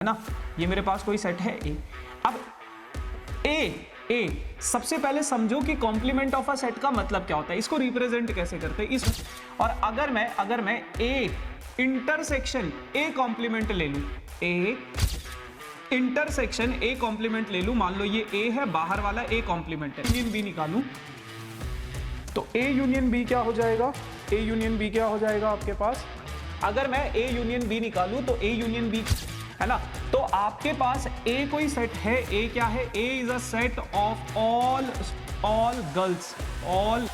है ना। ये मेरे पास कोई सेट है ए। अब ए सबसे पहले समझो कि कॉम्प्लीमेंट ऑफ अ सेट का मतलब क्या होता है, इसको रिप्रेजेंट कैसे करते हैं इस। और अगर मैं ए इंटरसेक्शन ए कॉम्प्लीमेंट ले लूं, ए इंटरसेक्शन ए कॉम्प्लीमेंट ले लूं, मान लो ये ए है, बाहर वाला ए कॉम्प्लीमेंट है, यूनियन बी निकालूं तो ए यूनियन बी क्या हो जाएगा, ए यूनियन बी क्या हो जाएगा आपके पास। अगर मैं ए यूनियन बी निकालूं तो ए यूनियन बी है ना, तो आपके पास ए कोई सेट है, ए क्या है, A is a set of all girls, all.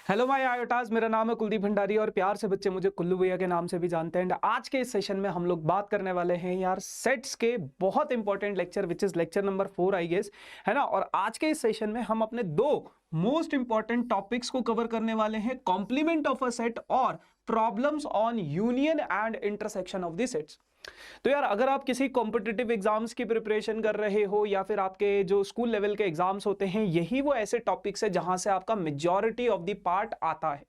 Hello my iotas, मेरा नाम है कुलदीप भंडारी और प्यार से बच्चे मुझे कुल्लू भैया के नाम से भी जानते हैं। आज के इस सेशन में हम लोग बात करने वाले हैं यार सेट्स के बहुत important lecture which is lecture number 4 I guess, है ना। और आज के इस सेशन में हम अपने दो मोस्ट इंपॉर्टेंट टॉपिक्स को कवर करने वाले हैं, कॉम्प्लीमेंट ऑफ अ सेट और problems on union and intersection of the sets. तो यार अगर आप किसी कॉम्पिटिटिव एग्जाम्स की प्रिपरेशन कर रहे हो या फिर आपके जो स्कूल लेवल के एग्जाम्स होते हैं, यही वो ऐसे टॉपिक्स है जहां से आपका मेजॉरिटी ऑफ द पार्ट आता है।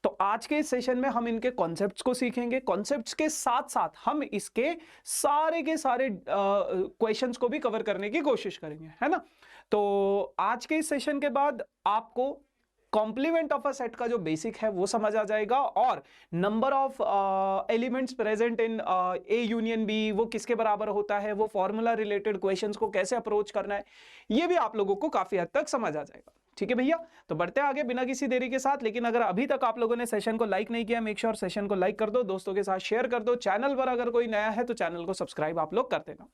तो आज के इस सेशन में हम इनके कॉन्सेप्ट्स को सीखेंगे, कॉन्सेप्ट्स के साथ साथ हम इसके सारे के सारे क्वेश्चंस को भी कवर करने की कोशिश करेंगे, है ना। तो आज के इस सेशन के बाद आपको कॉम्प्लीमेंट ऑफ अ सेट का जो बेसिक है वो समझ आ जाएगा, और number of elements present in A union B वो किसके बराबर होता है, वो फॉर्मूला रिलेटेड क्वेश्चंस को कैसे अप्रोच करना है, ये भी आप लोगों को काफी हद तक समझ आ जाएगा। ठीक है भैया, तो बढ़ते हैं आगे बिना किसी देरी के साथ। लेकिन अगर अभी तक आप लोगों ने सेशन को लाइक नहीं किया, मेक श्योर सेशन को लाइक कर दो, दोस्तों के साथ शेयर कर दो, चैनल पर अगर कोई नया है तो चैनल को सब्सक्राइब आप लोग कर देना।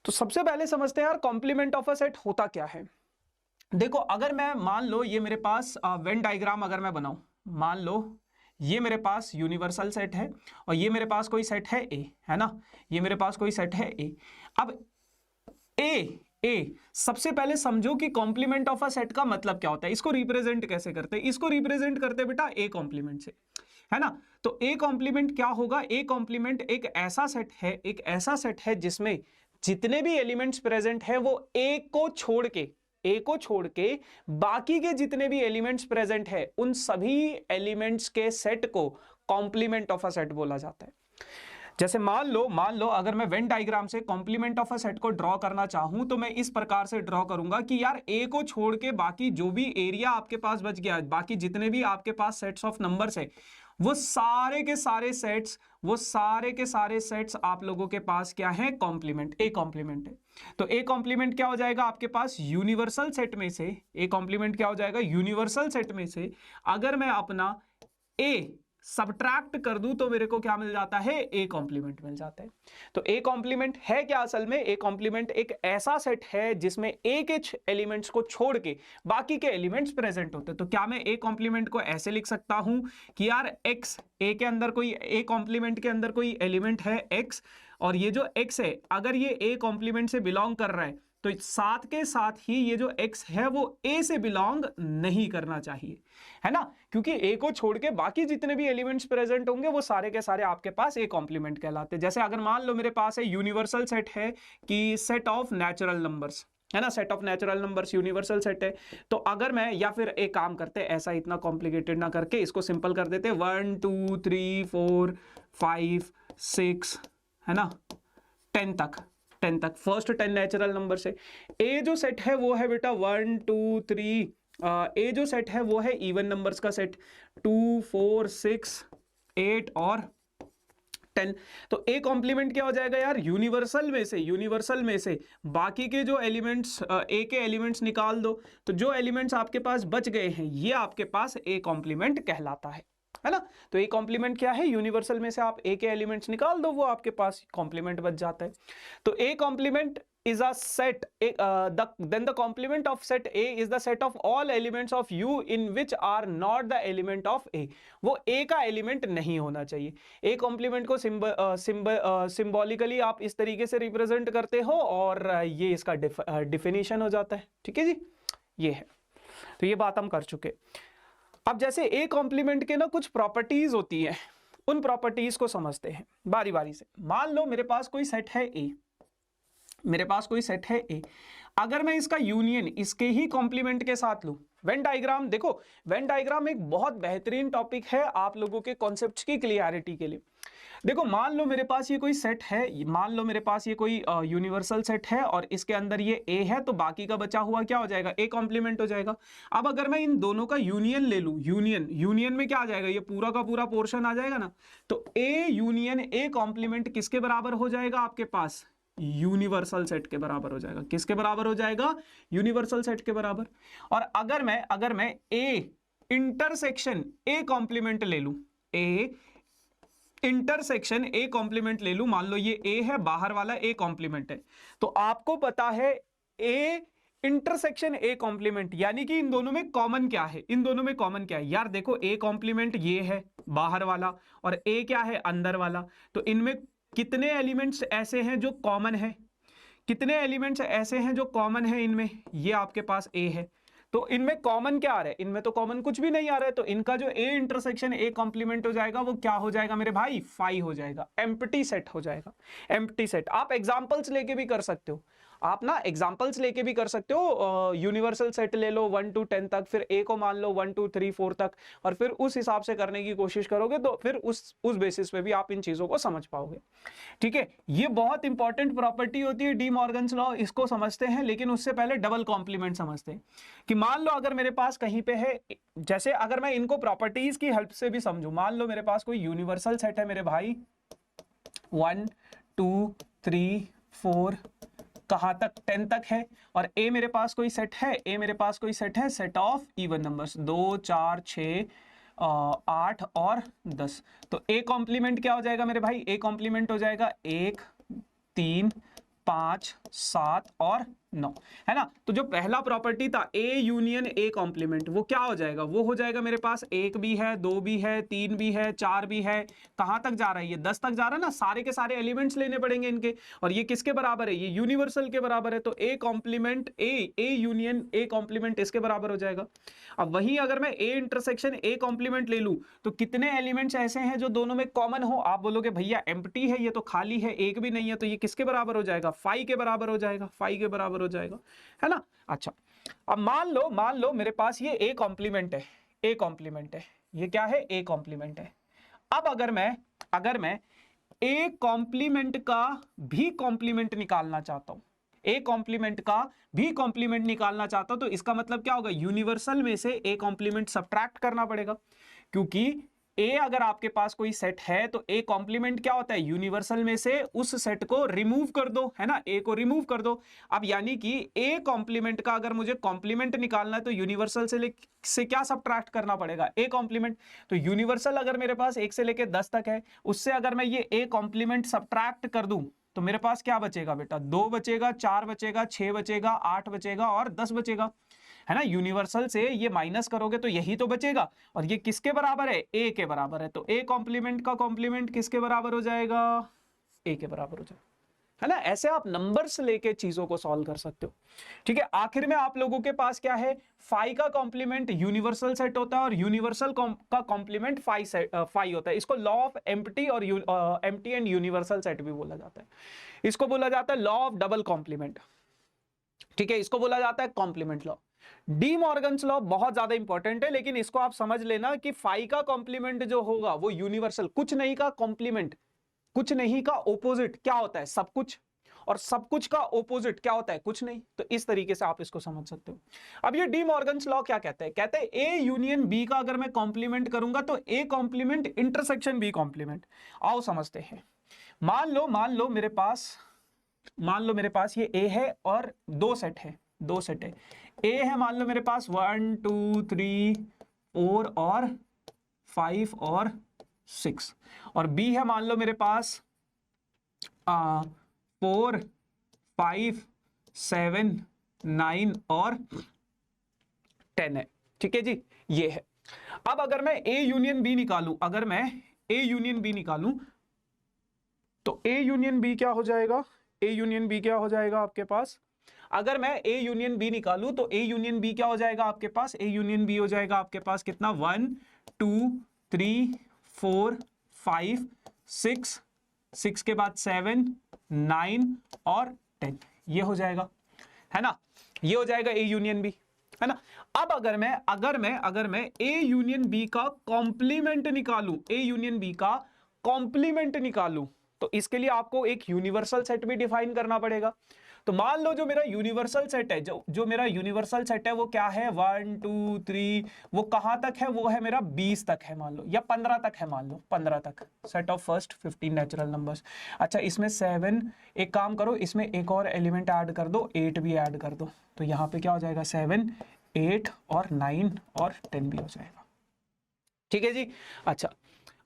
तो सबसे पहले समझते हैं यार कॉम्प्लीमेंट ऑफ अ सेट होता क्या है। देखो, अगर मैं मान लो ये मेरे पास वेन डायग्राम अगर मैं बनाऊं, मान लो ये मेरे पास यूनिवर्सल सेट है और ये मेरे पास कोई सेट है ए, है ना, ये मेरे पास कोई सेट है ए। अब ए सबसे पहले समझो कि कॉम्प्लीमेंट ऑफ अ सेट का मतलब क्या होता है, इसको रिप्रेजेंट कैसे करते हैं। इसको रिप्रेजेंट करते बेटा ए कॉम्प्लीमेंट से, है ना। तो ए कॉम्प्लीमेंट क्या होगा, ए कॉम्प्लीमेंट एक ऐसा सेट है, एक ऐसा सेट है जिसमें जितने भी एलिमेंट्स प्रेजेंट है वो ए को छोड़ के बाकी के जितने भी एलिमेंट्स प्रेजेंट है उन सभी एलिमेंट्स के सेट को कॉम्प्लीमेंट ऑफ अ सेट बोला जाता है। जैसे मान लो अगर मैं वेन डायग्राम से कॉम्प्लीमेंट ऑफ अ सेट को ड्रॉ करना चाहूं तो मैं इस प्रकार से ड्रॉ करूंगा कि यार ए को छोड़ के बाकी जो भी एरिया आपके पास बच गया, बाकी जितने भी आपके पास सेट्स ऑफ नंबर्स है वो सारे के सारे सेट्स आप लोगों के पास क्या है, कॉम्प्लीमेंट, ए कॉम्प्लीमेंट है। तो ए कॉम्प्लीमेंट क्या हो जाएगा आपके पास, यूनिवर्सल सेट में से, ए कॉम्प्लीमेंट क्या हो जाएगा, यूनिवर्सल सेट में से अगर मैं अपना ए सब्ट्रैक्ट कर दूं तो मेरे को क्या मिल जाता है, ए कॉम्प्लीमेंट मिल जाता है। तो ए कॉम्प्लीमेंट है क्या, असल में ए कॉम्प्लीमेंट एक ऐसा सेट है जिसमें ए के एलिमेंट्स को छोड़ के बाकी के एलिमेंट्स प्रेजेंट होते हैं। तो क्या मैं ए कॉम्प्लीमेंट को ऐसे लिख सकता हूं कि यार एक्स, ए के अंदर कोई, ए कॉम्प्लीमेंट के अंदर कोई एलिमेंट है एक्स, और ये जो एक्स है अगर ये ए कॉम्प्लीमेंट से बिलोंग कर रहा है तो साथ के साथ ही ये जो x है वो a से बिलोंग नहीं करना चाहिए, है ना, क्योंकि a को छोड़ के बाकी जितने भी एलिमेंट्स प्रेजेंट होंगे वो सारे के सारे आपके पास a कॉम्प्लीमेंट कहलाते हैं। जैसे अगर मान लो मेरे पास है यूनिवर्सल सेट है कि सेट ऑफ नेचुरल नंबर्स, है ना, set of natural numbers universal set है। तो अगर मैं, या फिर एक काम करते हैं, ऐसा इतना कॉम्प्लिकेटेड ना करके इसको सिंपल कर देते, 1 2 3 4 5 6, है ना, 10 तक फर्स्ट 10 नेचुरल नंबर से ए जो सेट है वो है बेटा 1 2 3, ए जो सेट है वो है इवन नंबर्स का सेट 2 4 6 8 और 10। तो ए कॉम्प्लीमेंट क्या हो जाएगा यार, यूनिवर्सल में से बाकी के जो एलिमेंट्स, ए के एलिमेंट्स निकाल दो, तो जो एलिमेंट्स आपके पास बच गए हैं ये आपके पास ए कॉम्प्लीमेंट कहलाता है ना। तो ए कॉम्प्लीमेंट क्या है, यूनिवर्सल में से आप ए के एलिमेंट्स निकाल दो, वो आपके पास कॉम्प्लीमेंट बच जाता है। तो A complement is a set, then the complement of set A is the set of all elements of U in which are not the element of A। वो A का एलिमेंट नहीं होना चाहिए। A कॉम्प्लीमेंट को symbolically आप इस तरीके से रिप्रेजेंट करते हो और ये इसका डिफिनेशन हो जाता है। ठीक है जी, ये है। तो ये बात हम कर चुके। अब जैसे ए कॉम्प्लीमेंट के ना कुछ प्रॉपर्टीज होती हैं, उन प्रॉपर्टीज को समझते हैं बारी बारी से। मान लो मेरे पास कोई सेट है ए, अगर मैं इसका यूनियन इसके ही कॉम्प्लीमेंट के साथ लूं, वेन डायग्राम, देखो वेन डायग्राम एक बहुत बेहतरीन टॉपिक है आप लोगों के कॉन्सेप्ट्स की क्लियरिटी के लिए। देखो मान लो मेरे पास ये कोई सेट है, मान लो मेरे पास ये कोई यूनिवर्सल सेट है और इसके अंदर ये ए है, तो बाकी का बचा हुआ क्या हो जाएगा, ए कॉम्प्लीमेंट हो जाएगा। अब अगर मैं इन दोनों का यूनियन ले लूं, यूनियन में क्या आ जाएगा, ये पूरा का पूरा पोर्शन आ जाएगा ना, तो ए यूनियन ए कॉम्प्लीमेंट किसके बराबर हो जाएगा आपके पास, यूनिवर्सल सेट के बराबर हो जाएगा। किसके बराबर हो जाएगा, यूनिवर्सल सेट के बराबर। और अगर मैं ए इंटरसेक्शन ए कॉम्प्लीमेंट ले लूं, ए इंटरसेक्शन ए कॉम्प्लीमेंट ले लूं, मान लो ये ए है, बाहर वाला ए कॉम्प्लीमेंट है, तो आपको पता है ए इंटरसेक्शन ए कॉम्प्लीमेंट यानी कि इन दोनों में कॉमन क्या है, इन दोनों में कॉमन क्या है यार, देखो ए कॉम्प्लीमेंट ये है बाहर वाला और ए क्या है, अंदर वाला, तो इनमें कितने एलिमेंट्स ऐसे हैं जो कॉमन है, कितने एलिमेंट्स ऐसे हैं जो कॉमन है इनमें, ये आपके पास ए है, तो इनमें कॉमन क्या आ रहा है, इनमें तो कॉमन कुछ भी नहीं आ रहा है, तो इनका जो ए इंटरसेक्शन ए कॉम्प्लीमेंट हो जाएगा वो क्या हो जाएगा मेरे भाई, फाई हो जाएगा, एम्प्टी सेट हो जाएगा, एम्प्टी सेट। आप एग्जांपल्स लेके भी कर सकते हो, आप ना एग्जांपल्स लेके भी कर सकते हो, यूनिवर्सल सेट ले लो 1 to 10 तक, फिर ए को मान लो 1 2 3 4 तक, और फिर उस हिसाब से करने की कोशिश करोगे तो फिर उस बेसिस पे भी आप इन चीजों को समझ पाओगे। ठीक है, ये बहुत इंपॉर्टेंट प्रॉपर्टी होती है डी मॉर्गन्स लॉ, इसको समझते हैं, लेकिन उससे पहले डबल कॉम्प्लीमेंट समझते हैं कि मान लो अगर मेरे पास कहीं पे है, जैसे अगर मैं इनको प्रॉपर्टीज की हेल्प से भी समझू, मान लो मेरे पास कोई यूनिवर्सल सेट है मेरे भाई 1 2 3 4 कहां तक, 10 तक है, और ए मेरे पास कोई सेट है, ए मेरे पास कोई सेट है, सेट ऑफ इवन नंबर्स 2 4 6 8 और 10, तो ए कॉम्प्लीमेंट क्या हो जाएगा मेरे भाई, ए कॉम्प्लीमेंट हो जाएगा 1 3 5 7 और 9, है ना। तो जो पहला प्रॉपर्टी था ए यूनियन ए कॉम्प्लीमेंट, वो क्या हो जाएगा, वो हो जाएगा मेरे पास 1 भी है, 2 भी है, 3 भी है, 4 भी है, कहां तक जा रहा है, ये 10 तक जा रहा है ना, सारे के सारे एलिमेंट्स लेने पड़ेंगे इनके, और ये किसके बराबर है, ये यूनिवर्सल के बराबर है, तो A complement A union A complement इसके बराबर हो जाएगा। अब वहीं अगर मैं ए इंटरसेक्शन ए कॉम्प्लीमेंट ले लूं, तो कितने एलिमेंट्स ऐसे हैं जो दोनों में कॉमन हो, आप बोलोगे भैया एम्प्टी है, ये तो खाली है, एक भी नहीं है, तो ये किसके बराबर हो जाएगा, फाई के बराबर हो जाएगा, फाई के बराबर हो जाएगा, है ना। अच्छा, अब मान लो मेरे पास ये ए कॉम्प्लीमेंट है, ए कॉम्प्लीमेंट है, ये क्या है, ए कॉम्प्लीमेंट है। अब अगर मैं ए कॉम्प्लीमेंट का भी कॉम्प्लीमेंट निकालना चाहता हूं, ए कॉम्प्लीमेंट का भी कॉम्प्लीमेंट निकालना चाहता हूं, तो इसका मतलब क्या होगा, यूनिवर्सल में से ए कॉम्प्लीमेंट सब्ट्रैक्ट करना पड़ेगा, क्योंकि ए अगर आपके पास कोई सेट है तो ए कॉम्प्लीमेंट क्या होता है, यूनिवर्सल में से उस सेट को रिमूव कर दो, है ना, ए को रिमूव कर दो। अब यानी कि ए कॉम्प्लीमेंट का अगर मुझे कॉम्प्लीमेंट निकालना है तो यूनिवर्सल से क्या सब्ट्रैक्ट करना पड़ेगा, ए कॉम्प्लीमेंट। तो यूनिवर्सल अगर मेरे पास 1 से लेकर 10 तक है, उससे अगर मैं ये ए कॉम्प्लीमेंट सब्ट्रैक्ट कर दूं तो मेरे पास क्या बचेगा बेटा, 2 बचेगा, 4 बचेगा, 6 बचेगा, 8 बचेगा और 10 बचेगा, है ना। यूनिवर्सल से ये माइनस करोगे तो यही तो बचेगा, और ये किसके बराबर है, ए के बराबर है, तो ए कॉम्प्लीमेंट का कॉम्प्लीमेंट किसके बराबर हो जाएगा, ए के बराबर हो जाएगा, है ना। ऐसे आप नंबर्स लेके चीजों को सॉल्व कर सकते हो। ठीक है, आखिर में आप लोगों के पास क्या है, फाई का कॉम्प्लीमेंट यूनिवर्सल सेट होता है और यूनिवर्सल का कॉम्प्लीमेंट फाई होता है। इसको लॉ ऑफ एम्प्टी और एम्प्टी एंड यूनिवर्सल सेट भी बोला जाता है। इसको बोला जाता है लॉ ऑफ डबल कॉम्प्लीमेंट। ठीक है, इसको बोला जाता है complement law. De Morgan's law बहुत ज्यादा इंपॉर्टेंट है, लेकिन इसको आप समझ लेना कि फाई का कॉम्प्लीमेंट जो होगा वो यूनिवर्सल, कुछ नहीं का कॉम्प्लीमेंट, कुछ नहीं का ओपोजिट क्या होता है, सब कुछ, और सब कुछ का ओपोजिट क्या होता है, कुछ नहीं। तो इस तरीके से आप इसको समझ सकते हो। अब ये डी मॉर्गन्स लॉ क्या कहते हैं, कहते हैं ए यूनियन बी का अगर मैं कॉम्प्लीमेंट करूंगा तो A complement intersection B complement. आओ समझते हैं। मान लो मेरे पास ये ए है और दो सेट है। ए है मान लो मेरे पास 1 2 3 4 और 5 और 6, और बी है मान लो मेरे पास 4 5 7 9 और 10 है। ठीक है जी, ये है। अब अगर मैं ए यूनियन बी निकालूं, तो ए यूनियन बी क्या हो जाएगा, आपके पास, अगर मैं ए यूनियन बी निकालूं तो ए यूनियन बी क्या हो जाएगा आपके पास, ए यूनियन बी हो जाएगा आपके पास कितना, 1 2 3 4 5 6 के बाद 7 9 और 10, ये हो जाएगा, है ना, ये हो जाएगा ए यूनियन बी, है ना। अब अगर मैं ए यूनियन बी का कॉम्प्लीमेंट निकालूं, ए यूनियन बी का कॉम्प्लीमेंट निकालूं तो इसके लिए आपको एक यूनिवर्सल सेट भी डिफाइन करना पड़ेगा। तो मान लो जो मेरा यूनिवर्सल सेट है, जो मेरा यूनिवर्सल सेट है वो क्या है, 1 2 3, वो कहां तक है, वो है मेरा 20 तक है मान लो, या 15 तक है मान लो, 15 तक, set of first 15 natural numbers. अच्छा इसमें 7, एक काम करो इसमें एक और एलिमेंट ऐड कर दो, 8 भी ऐड कर दो, तो यहाँ पे क्या हो जाएगा 7 8 और 9 और 10 भी हो जाएगा। ठीक है जी। अच्छा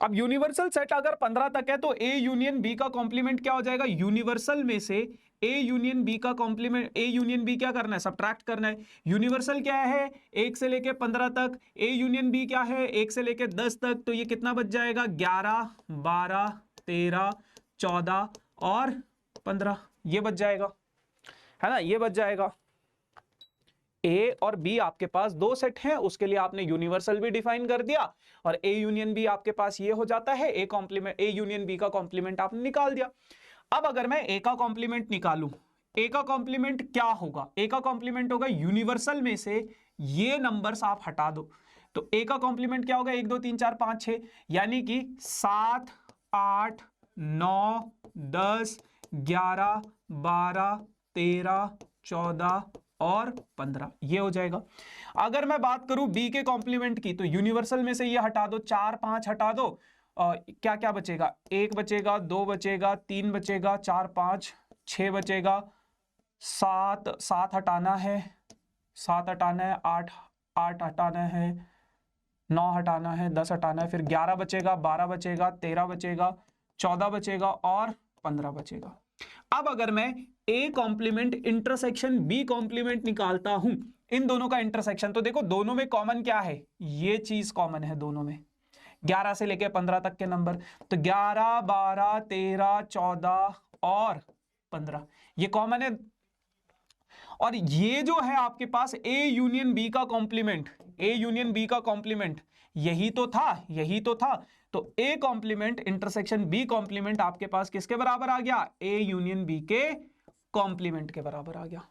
अब यूनिवर्सल सेट अगर 15 तक है तो ए यूनियन बी का कॉम्प्लीमेंट क्या हो जाएगा, यूनिवर्सल में से ए यूनियन बी का कॉम्प्लीमेंट, ए यूनियन बी क्या करना है, सब्ट्रैक्ट करना है। यूनिवर्सल क्या है 1 से लेके 15 तक, ए यूनियन बी क्या है 1 से लेके 10 तक, तो ये कितना बच जाएगा 11 12 13 14 और 15, ये बच जाएगा, है ना, ये बच जाएगा। ए और बी आपके पास दो सेट हैं, उसके लिए आपने यूनिवर्सल भी डिफाइन कर दिया, और ए यूनियन बी आपके पास ये हो जाता है, A complement, A union B का कॉम्प्लीमेंट आपने निकाल दिया। अब अगर मैं ए का कॉम्प्लीमेंट निकालूं, ए का कॉम्प्लीमेंट क्या होगा, ए का कॉम्प्लीमेंट होगा यूनिवर्सल में से ये नंबर्स आप हटा दो, तो ए का कॉम्प्लीमेंट क्या होगा 1 2 3 4 5 6, यानी कि 7 8 9 10 11 12 13 14 और 15, ये हो जाएगा। अगर मैं बात करूं बी के कॉम्प्लीमेंट की, तो यूनिवर्सल में से ये हटा दो, 4 5 हटा दो, क्या क्या बचेगा, 1 बचेगा, 2 बचेगा, 3 बचेगा, 4 5 6 बचेगा, 7 7 हटाना है, 7 हटाना है, 8 8 हटाना है, 9 हटाना है, 10 हटाना है, फिर 11 बचेगा, 12 बचेगा, 13 बचेगा, 14 बचेगा और 15 बचेगा। अब अगर मैं A complement intersection B complement निकालता हूं, इन दोनों का इंटरसेक्शन, तो देखो दोनों में कॉमन क्या है, ये चीज कॉमन है दोनों में, 11 से लेके 15 तक के नंबर, तो 11 12 13 14 और 15 ये कॉमन है। और ये जो है आपके पास ए यूनियन बी का कॉम्प्लीमेंट, ए यूनियन बी का कॉम्प्लीमेंट यही तो था, यही तो था, तो A complement intersection B complement आपके पास किसके बराबर आ गया, ए यूनियन बी के कॉम्प्लीमेंट के बराबर आ गया।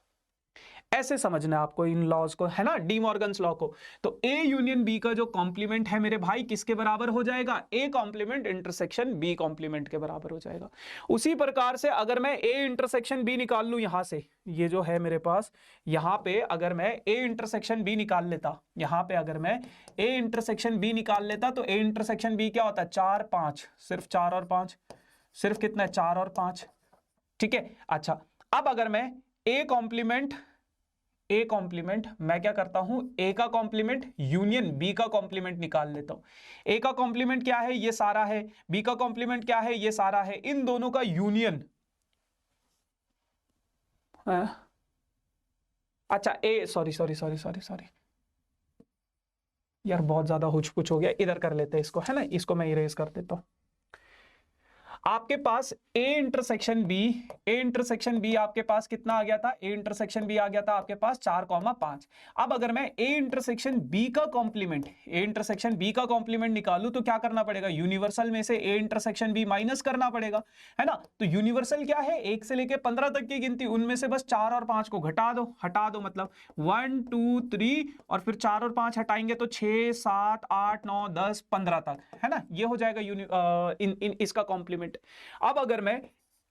ऐसे समझना है आपको इन लॉज को, है ना, डी मॉर्गन्स लॉ को। तो ए यूनियन बी का जो कॉम्प्लीमेंट है मेरे भाई किसके बराबर हो जाएगा, A complement intersection B complement के बराबर हो जाएगा। उसी प्रकार से अगर मैं ए इंटरसेक्शन बी निकाल लूं, यहां से ये जो है मेरे पास, यहां पे अगर मैं ए इंटरसेक्शन बी निकाल लेता, यहां पे अगर मैं ए इंटरसेक्शन बी निकाल लेता, तो ए इंटरसेक्शन बी क्या होता है 4 5, सिर्फ 4 और 5, सिर्फ कितना है 4 और 5, ठीक है। अच्छा अब अगर मैं ए कॉम्प्लीमेंट मैं क्या करता हूं, ए का कॉम्प्लीमेंट यूनियन बी का कॉम्प्लीमेंट निकाल लेता हूं। ए का कॉम्प्लीमेंट क्या है, ये सारा है, बी का कॉम्प्लीमेंट क्या है, ये सारा है, इन दोनों का यूनियन, अच्छा ए सॉरी यार बहुत ज्यादा हुच हो गया, इधर कर लेते हैं इसको, है ना, इसको मैं इरेज कर देता हूं। आपके पास ए इंटरसेक्शन बी आपके पास कितना आ गया था, ए इंटरसेक्शन बी आ गया था आपके पास 4, 5। अब अगर मैं ए इंटरसेक्शन बी का कॉम्प्लीमेंट निकालूं, तो क्या करना पड़ेगा, यूनिवर्सल में से ए इंटरसेक्शन बी माइनस करना पड़ेगा, है ना। तो यूनिवर्सल क्या है 1 से लेके 15 तक की गिनती, उनमें से बस 4 और 5 को हटा दो, मतलब 1 2 3 और फिर 4 और 5 हटाएंगे तो 6 7 8 9 10 15 तक, है ना, ये हो जाएगा इसका कॉम्प्लीमेंट। अब अगर मैं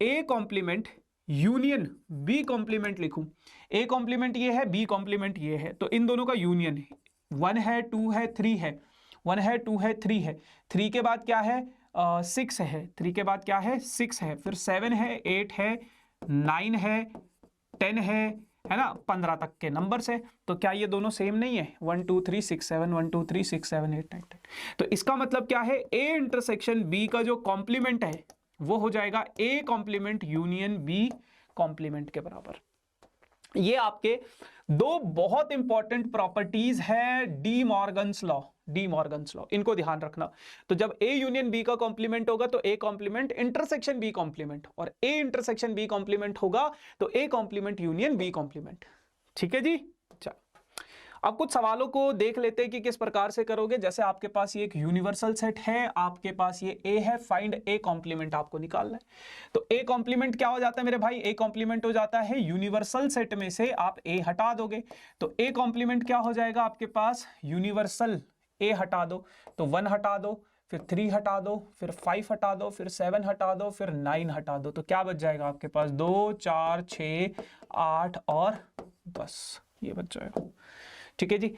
A complement union B complement लिखूं, ए कॉम्प्लीमेंट ये है, बी कॉम्प्लीमेंट ये है, तो इन दोनों का यूनियन 1 है 2 है 3 है, 1 है 2 है 3 है, 3 के बाद क्या है 6 है, 3 के बाद क्या है 6 है, फिर 7 है 8 है 9 है 10 है ना, 15 तक के नंबर से। तो क्या ये दोनों सेम नहीं है, 1 2 3 6 7, 1 2 3 6 7 8 9 10। तो इसका मतलब क्या है, ए इंटरसेक्शन बी का जो कॉम्प्लीमेंट है वो हो जाएगा A complement union B complement के बराबर। ये आपके दो बहुत इंपॉर्टेंट प्रॉपर्टीज है डी मॉर्गन्स लॉ, इनको ध्यान रखना। तो जब ए यूनियन बी का कॉम्प्लीमेंट होगा तो A complement intersection B complement, और ए इंटरसेक्शन बी कॉम्प्लीमेंट होगा तो A complement union B complement. ठीक है जी। चलो अब कुछ सवालों को देख लेते हैं कि किस प्रकार से करोगे। जैसे आपके पास ये एक यूनिवर्सल सेट है, आपके पास ये ए है, फाइंड ए कॉम्प्लीमेंट आपको निकालना है। तो ए कॉम्प्लीमेंट क्या हो जाता है मेरे भाई, ए कॉम्प्लीमेंट हो जाता है यूनिवर्सल सेट में से आप ए हटा दोगे, तो ए कॉम्प्लीमेंट क्या हो जाएगा आपके पास, यूनिवर्सल ए हटा दो तो 1 हटा दो, फिर 3 हटा दो, फिर 5 हटा दो, फिर 7 हटा दो, फिर 9 हटा दो, तो क्या बच जाएगा आपके पास? 2 4 6 8 और 10, ये बच जाएगा। ठीक है जी।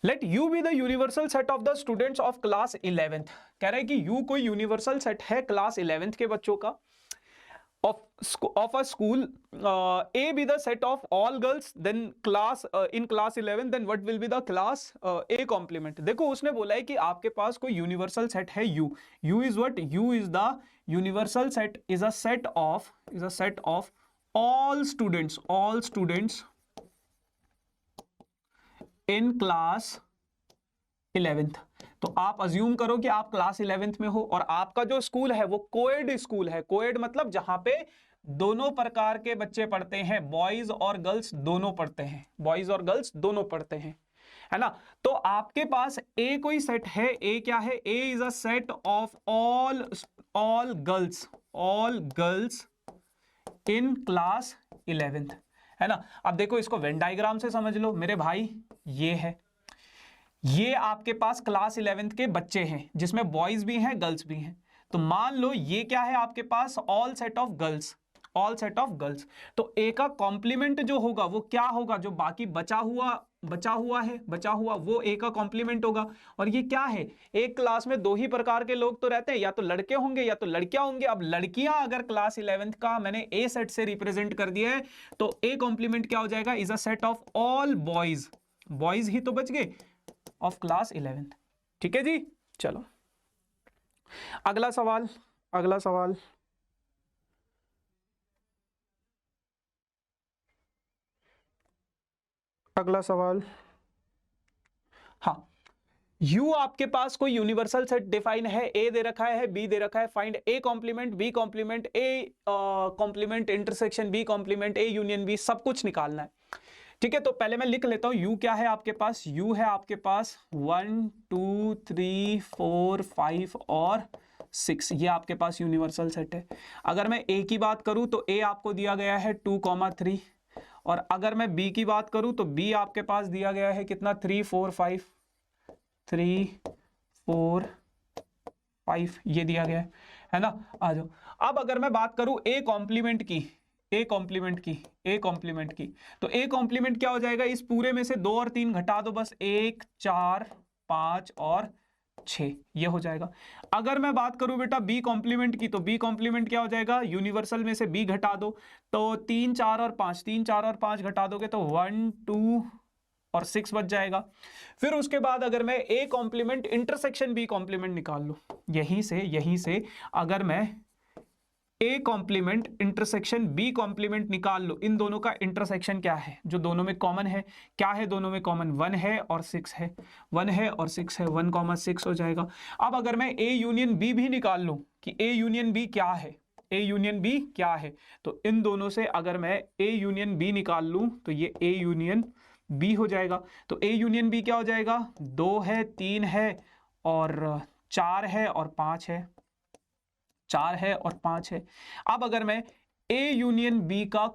लेट U be the universal set of the students of class 11th। कह रहे हैं कि U कोई यूनिवर्सल सेट है क्लास 11th के बच्चों का, of a school, A be the set of all girls, then class in class 11, then what will be the class A complement। देखो उसने बोला है कि आपके पास कोई यूनिवर्सल सेट है U is what? U is the universal set, is a set of all students in class 11th। तो आप अज्यूम करो कि आप क्लास 11th में हो और आपका जो स्कूल है वो कोएड स्कूल है। कोएड मतलब जहां पे दोनों प्रकार के बच्चे पढ़ते हैं, बॉयज और गर्ल्स दोनों पढ़ते हैं, बॉयज और गर्ल्स दोनों पढ़ते हैं, है ना। तो आपके पास ए कोई सेट है, ए क्या है? A is a set of all girls in class 11th, है ना। अब देखो इसको वेन डायग्राम से समझ लो मेरे भाई। ये है, ये आपके पास क्लास 11th के बच्चे हैं जिसमें बॉयज भी हैं गर्ल्स भी हैं। तो मान लो ये क्या है आपके पास? All set of girls. तो ए का कॉम्प्लीमेंट जो होगा वो क्या होगा? जो बाकी बचा हुआ वो ए का कॉम्प्लीमेंट होगा। और ये क्या है? एक क्लास में दो ही प्रकार के लोग तो रहते हैं, या तो लड़के होंगे या तो लड़कियां होंगे। अब लड़कियां अगर क्लास 11th का मैंने ए सेट से रिप्रेजेंट कर दिया है तो ए कॉम्प्लीमेंट क्या हो जाएगा? Is a set of all boys ही तो बच गए ऑफ क्लास 11th। ठीक है जी। चलो अगला सवाल हाँ, U आपके पास कोई यूनिवर्सल सेट डिफाइन है, A दे रखा है, B दे रखा है, find A complement, B complement, A complement, intersection B complement, A union B, सब कुछ निकालना है। ठीक है, तो पहले मैं लिख लेता हूं U क्या है आपके पास? U है आपके पास 1 2 3 4 5 और 6, ये आपके पास यूनिवर्सल सेट है। अगर मैं A की बात करूं तो A आपको दिया गया है 2,3, और अगर मैं B की बात करूं तो B आपके पास दिया गया है कितना? 3 4 5, 3 4 5, ये दिया गया है ना। आ जाओ। अब अगर मैं बात करूं A कॉम्प्लीमेंट की, A कॉम्प्लीमेंट की, तो A कॉम्प्लीमेंट क्या हो जाएगा? इस पूरे में से 2 और 3 घटा दो बस, 1 4 5 और 6, ये हो जाएगा। अगर मैं बात करूं बेटा B कॉम्प्लीमेंट की, तो B कॉम्प्लीमेंट क्या हो जाएगा? यूनिवर्सल में से B घटा दो, तो 3 4 और 5 घटा दोगे तो 1 2 और 6 बच जाएगा। फिर उसके बाद अगर मैं A complement intersection B complement निकाल लूं, यहीं से अगर मैं A complement intersection B complement निकाल लो, इन दोनों का इंटरसेक्शन क्या है जो दोनों में कॉमन है? क्या है दोनों में कॉमन? 1 है और 6 है, 1 है और 6 है, 1,6 हो जाएगा। अब अगर मैं A यूनियन B भी निकाल लूं कि A यूनियन B क्या है, A यूनियन B क्या है, तो इन दोनों से अगर मैं A यूनियन B निकाल लूं तो ये A यूनियन B हो जाएगा। तो A यूनियन B क्या हो जाएगा? 2 है, 3 है और 4 है और 5 है, 4 है और 5 है। अब अगर मैं A यूनियन B का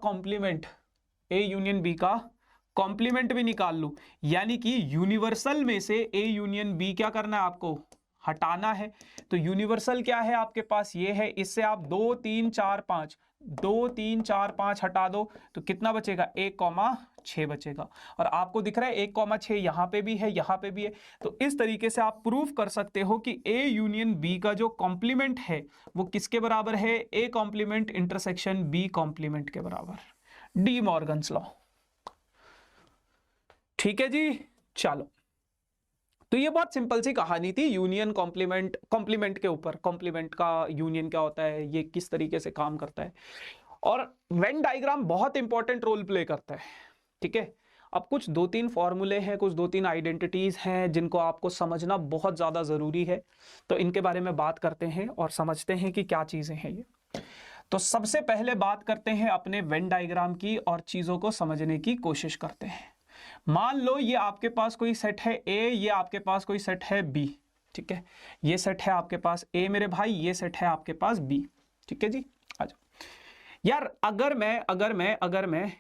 कॉम्प्लीमेंट भी निकाल लूं, यानी कि यूनिवर्सल में से A यूनियन B क्या करना है आपको? हटाना है। तो यूनिवर्सल क्या है आपके पास? ये है, इससे आप 2 3 4 5 हटा दो तो कितना बचेगा? 1,6 बचेगा। और आपको दिख रहा है 1,6 यहां पे भी है, यहां पे भी है। तो इस तरीके से आप प्रूफ कर सकते हो कि A यूनियन B का जो कॉम्प्लीमेंट है वो किसके बराबर है? A complement intersection B complement के बराबर, डी मॉर्गन्स लॉ। ठीक है जी। चलो, तो ये बहुत सिंपल सी कहानी थी यूनियन कॉम्प्लीमेंट के ऊपर। कॉम्प्लीमेंट का यूनियन क्या होता है, ये किस तरीके से काम करता है, और वेन डायग्राम बहुत इंपॉर्टेंट रोल प्ले करता है। ठीक है, अब कुछ 2-3 फॉर्मूले हैं, कुछ 2-3 आइडेंटिटीज हैं जिनको आपको समझना बहुत ज्यादा जरूरी है। तो इनके बारे में बात करते हैं और समझते हैं कि क्या चीजें हैं ये। तो सबसे पहले बात करते हैं अपने वेन डायग्राम की और चीजों को समझने की कोशिश करते हैं। मान लो ये आपके पास कोई सेट है A, ये आपके पास कोई सेट है B। ठीक है, ये सेट है आपके पास A मेरे भाई, ये सेट है आपके पास B। ठीक है जी, आ जाओ यार। अगर मैं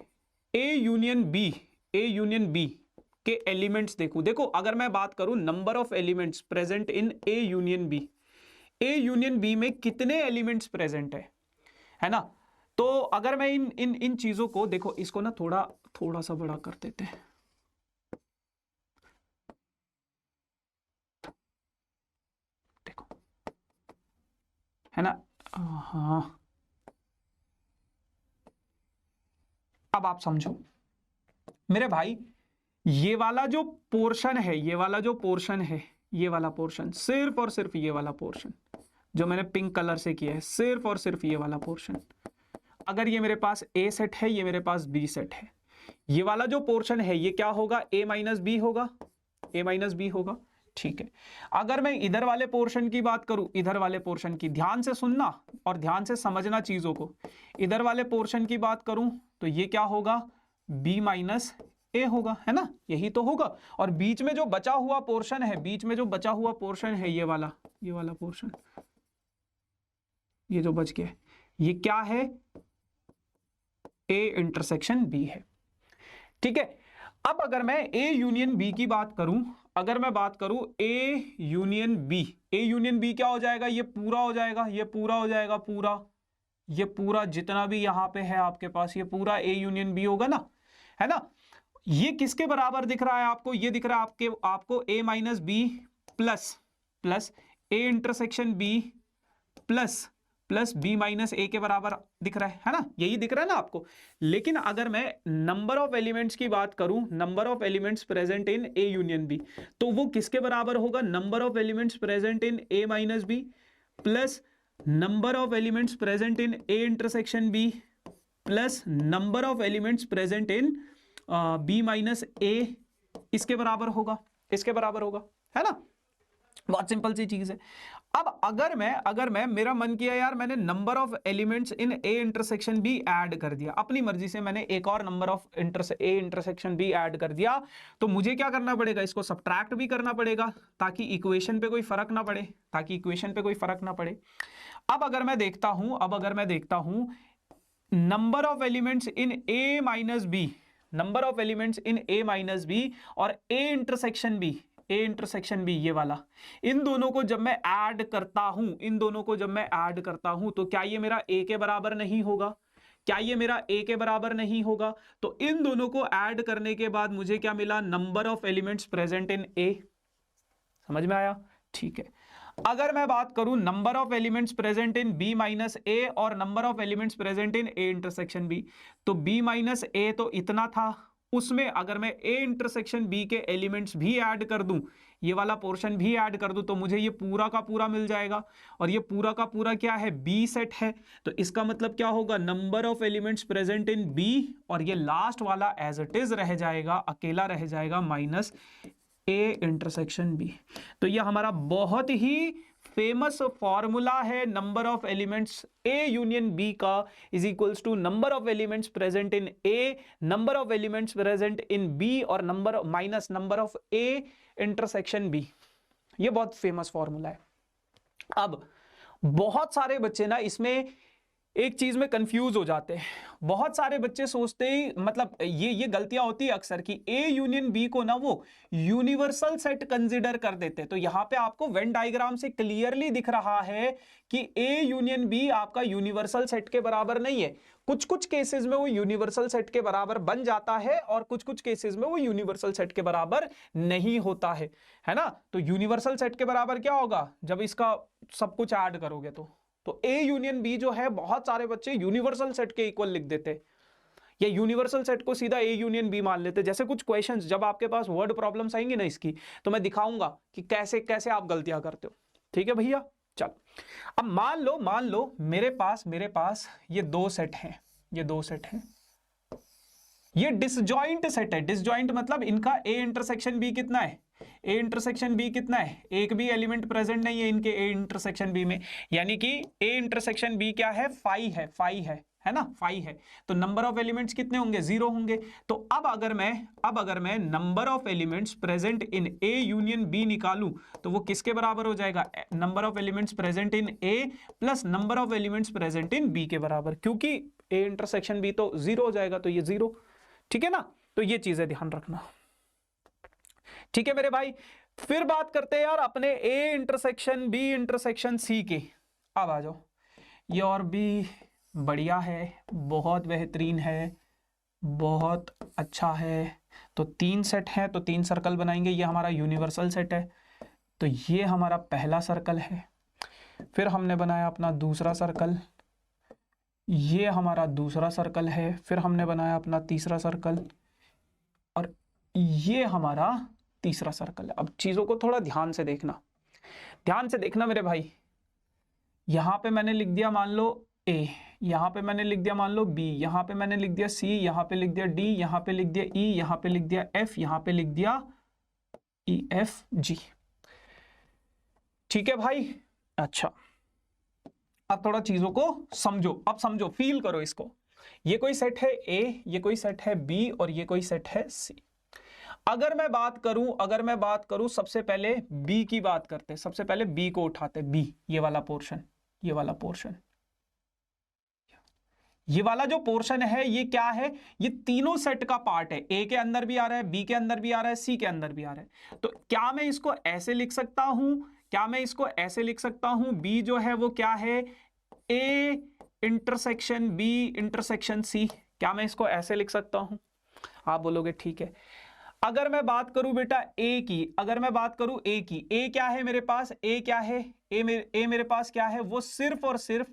A यूनियन B के एलिमेंट्स देखूं, देखो अगर मैं बात करूं number of elements present in A union B, A union B में कितने एलिमेंट्स प्रेजेंट है ना। तो अगर मैं इन इन इन चीजों को देखो, इसको ना थोड़ा सा बड़ा कर देते हैं। देखो है ना, हाँ अब आप समझो मेरे भाई, ये वाला जो पोर्शन है, ये वाला जो पोर्शन है, ये वाला पोर्शन, सिर्फ और सिर्फ ये वाला पोर्शन जो मैंने पिंक कलर से किया है, सिर्फ और सिर्फ ये वाला पोर्शन, अगर ये मेरे पास ए सेट है, ये मेरे पास बी सेट है, ये वाला जो पोर्शन है ये क्या होगा, ए माइनस बी होगा, ए माइनस बी होगा। ठीक है, अगर मैं इधर वाले पोर्शन की बात करूं, इधर वाले पोर्शन की, ध्यान से सुनना और ध्यान से समझना चीजों को, इधर वाले पोर्शन की बात करूं तो ये क्या होगा, बी माइनस ए होगा, है ना, यही तो होगा। और बीच में जो बचा हुआ पोर्शन है, बीच में जो बचा हुआ पोर्शन है, ये वाला पोर्शन, ये जो बच गया, ये क्या है, ए इंटरसेक्शन बी है। ठीक है, अब अगर मैं ए यूनियन बी की बात करूं, अगर मैं बात करूं A union B, A union B क्या हो जाएगा, ये पूरा हो जाएगा, ये पूरा हो जाएगा, पूरा, ये पूरा जितना भी यहां पे है आपके पास, ये पूरा ए यूनियन बी होगा ना, है ना। ये किसके बराबर दिख रहा है आपको, ये दिख रहा है आपको A minus B plus A intersection B plus B minus A के बराबर दिख रहा है ना, यही दिख रहा है ना आपको। लेकिन अगर मैं नंबर ऑफ एलिमेंट्स की बात करूं, number of elements present in A union B, तो वो किसके बराबर होगा, number of elements present in A minus B plus number of elements present in A intersection B plus number of elements present in B minus A, इसके बराबर होगा, इसके बराबर होगा, है ना। बहुत सिंपल सी चीज है। अब अगर मैं मेरा मन किया यार, मैंने number of elements in A intersection B add कर दिया, अपनी मर्जी से मैंने एक और number of A intersection B add कर दिया, तो मुझे क्या करना पड़ेगा, इसको सब्ट्रैक्ट भी करना पड़ेगा ताकि इक्वेशन पे कोई फर्क ना पड़े, ताकि इक्वेशन पे कोई फर्क ना पड़े। अब अगर मैं देखता हूं number of elements in A minus B, number of elements in A minus B और ए इंटरसेक्शन बी, ये वाला, इन दोनों को जब मैं ऐड करता हूं, तो क्या ये मेरा ए के बराबर नहीं होगा, क्या ये मेरा ए के बराबर नहीं होगा। तो इन दोनों को ऐड करने के बाद मुझे क्या मिला, number of elements present in A. समझ में आया, ठीक है। अगर मैं बात करूं number of elements present in B minus A और number of elements present in A intersection B, तो बी माइनस ए तो इतना था, उसमें अगर मैं ए इंटरसेक्शन बी के एलिमेंट्स भी ऐड कर दूं, ये वाला पोर्शन भी ऐड कर दूं, तो मुझे ये पूरा का पूरा मिल जाएगा। और ये पूरा का पूरा क्या है, बी सेट है, तो इसका मतलब क्या होगा, number of elements present in B, और ये लास्ट वाला एज इट इज रह जाएगा, अकेला रह जाएगा, माइनस ए इंटरसेक्शन बी। तो ये हमारा बहुत ही फेमस फॉर्मूला है number of elements A union B का is equals to number of elements present in A, number of elements present in B और number minus number of A intersection B. ये बहुत फेमस फॉर्मूला है। अब बहुत सारे बच्चे ना इसमें एक चीज में कंफ्यूज हो जाते हैं, बहुत सारे बच्चे सोचते ही, मतलब ये गलतियां होती है अक्सर कि ए यूनियन बी को ना वो यूनिवर्सल सेट कंसीडर कर देते। तो यहां पे आपको वेन डायग्राम से क्लियरली दिख रहा है कि ए यूनियन बी आपका यूनिवर्सल सेट के बराबर नहीं है। कुछ कुछ केसेस में वो यूनिवर्सल सेट के बराबर बन जाता है और कुछ कुछ केसेस में वो यूनिवर्सल सेट के बराबर नहीं होता है ना। तो यूनिवर्सल सेट के बराबर क्या होगा, जब इसका सब कुछ ऐड करोगे तो ए यूनियन बी जो है, बहुत सारे बच्चे यूनिवर्सल सेट के इक्वल लिख देते या यूनिवर्सल सेट को सीधा ए यूनियन बी मान लेते। जैसे कुछ क्वेश्चंस जब आपके पास वर्ड प्रॉब्लम्स आएंगी ना इसकी, तो मैं दिखाऊंगा कि कैसे कैसे आप गलतियां करते हो। ठीक है भैया, चलो अब मान लो मेरे पास ये दो सेट हैं, ये डिसजॉइंट सेट है। डिसजॉइंट मतलब इनका ए इंटरसेक्शन बी कितना है, ए इंटरसेक्शन बी कितना है, एक भी एलिमेंट प्रेजेंट नहीं है इनके ए इंटरसेक्शन बी में, यानी कि ए इंटरसेक्शन बी क्या है, फाई है ना, फाई है। तो नंबर ऑफ एलिमेंट्स कितने होंगे, 0 होंगे। तो अब अगर मैं number of elements present in A union B निकालूं, तो वो किसके बराबर हो जाएगा, number of elements present in A plus number of elements present in B के बराबर, क्योंकि ए इंटरसेक्शन बी तो 0 हो जाएगा, तो ये 0। ठीक है ना, तो ये चीजें ध्यान रखना। ठीक है मेरे भाई, फिर बात करते हैं यार अपने A intersection B intersection C के। अब आ जाओ, ये और भी बढ़िया है, बहुत बेहतरीन है, बहुत अच्छा है। तो 3 सेट है तो 3 सर्कल बनाएंगे, ये हमारा यूनिवर्सल सेट है। तो ये हमारा पहला सर्कल है। फिर हमने बनाया अपना दूसरा सर्कल, ये हमारा दूसरा सर्कल है। फिर हमने बनाया अपना तीसरा सर्कल और ये हमारा तीसरा सर्कल है। अब चीजों को थोड़ा ध्यान से देखना, ध्यान से देखना मेरे भाई। यहां पे मैंने लिख दिया मान लो ए, यहां पे मैंने लिख दिया मान लो बी, यहां पे मैंने लिख दिया सी, यहां पे लिख दिया डी, यहां पे लिख दिया ई, यहां पे लिख दिया एफ, यहां पे लिख दिया ई एफ जी। ठीक है भाई। अच्छा, अब थोड़ा चीजों को समझो, अब समझो, फील करो इसको। ये कोई सेट है ए, ये कोई सेट है बी और ये कोई सेट है सी। अगर मैं बात करूं सबसे पहले बी की बात करते, सबसे पहले बी को उठाते, बी ये वाला पोर्शन, ये वाला पोर्शन, ये वाला जो पोर्शन है ये क्या है, ये तीनों सेट का पार्ट है। ए के अंदर भी आ रहा है, बी के अंदर भी आ रहा है, सी के अंदर भी आ रहा है। तो क्या मैं इसको ऐसे लिख सकता हूं, क्या मैं इसको ऐसे लिख सकता हूं, बी जो है वो क्या है, A intersection B intersection C. क्या मैं इसको ऐसे लिख सकता हूं? आप बोलोगे ठीक है। अगर मैं बात करूं बेटा ए की, अगर मैं बात करूं ए की, ए क्या है मेरे पास, ए क्या है, ए मेरे पास क्या है, वो सिर्फ और सिर्फ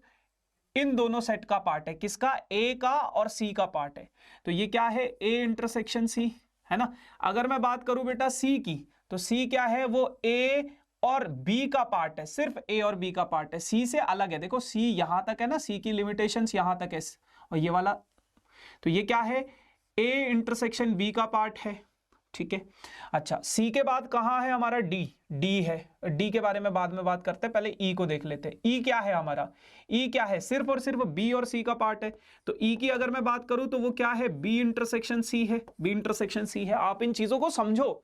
इन दोनों सेट का पार्ट है। किसका? ए का और सी का पार्ट है। तो ये क्या है, ए इंटरसेक्शन सी, है ना। अगर मैं बात करूं बेटा सी की, तो सी क्या है, वो ए और बी का पार्ट है, सिर्फ ए और बी का पार्ट है, सी से अलग है। देखो सी यहां तक है ना, सी की लिमिटेशंस यहां तक है, और ये वाला, तो ये क्या है, ए इंटरसेक्शन बी का पार्ट है। ठीक है। अच्छा, सी के बाद कहां है हमारा, डी, डी है। डी के बारे में बाद में बात करते हैं, पहले ई को देख लेते हैं। ई क्या है हमारा, ई क्या है, सिर्फ और सिर्फ बी और सी का पार्ट है। तो ई की अगर मैं बात करूं तो वो क्या है, बी इंटरसेक्शन सी है, बी इंटरसेक्शन सी है। आप इन चीजों को समझो,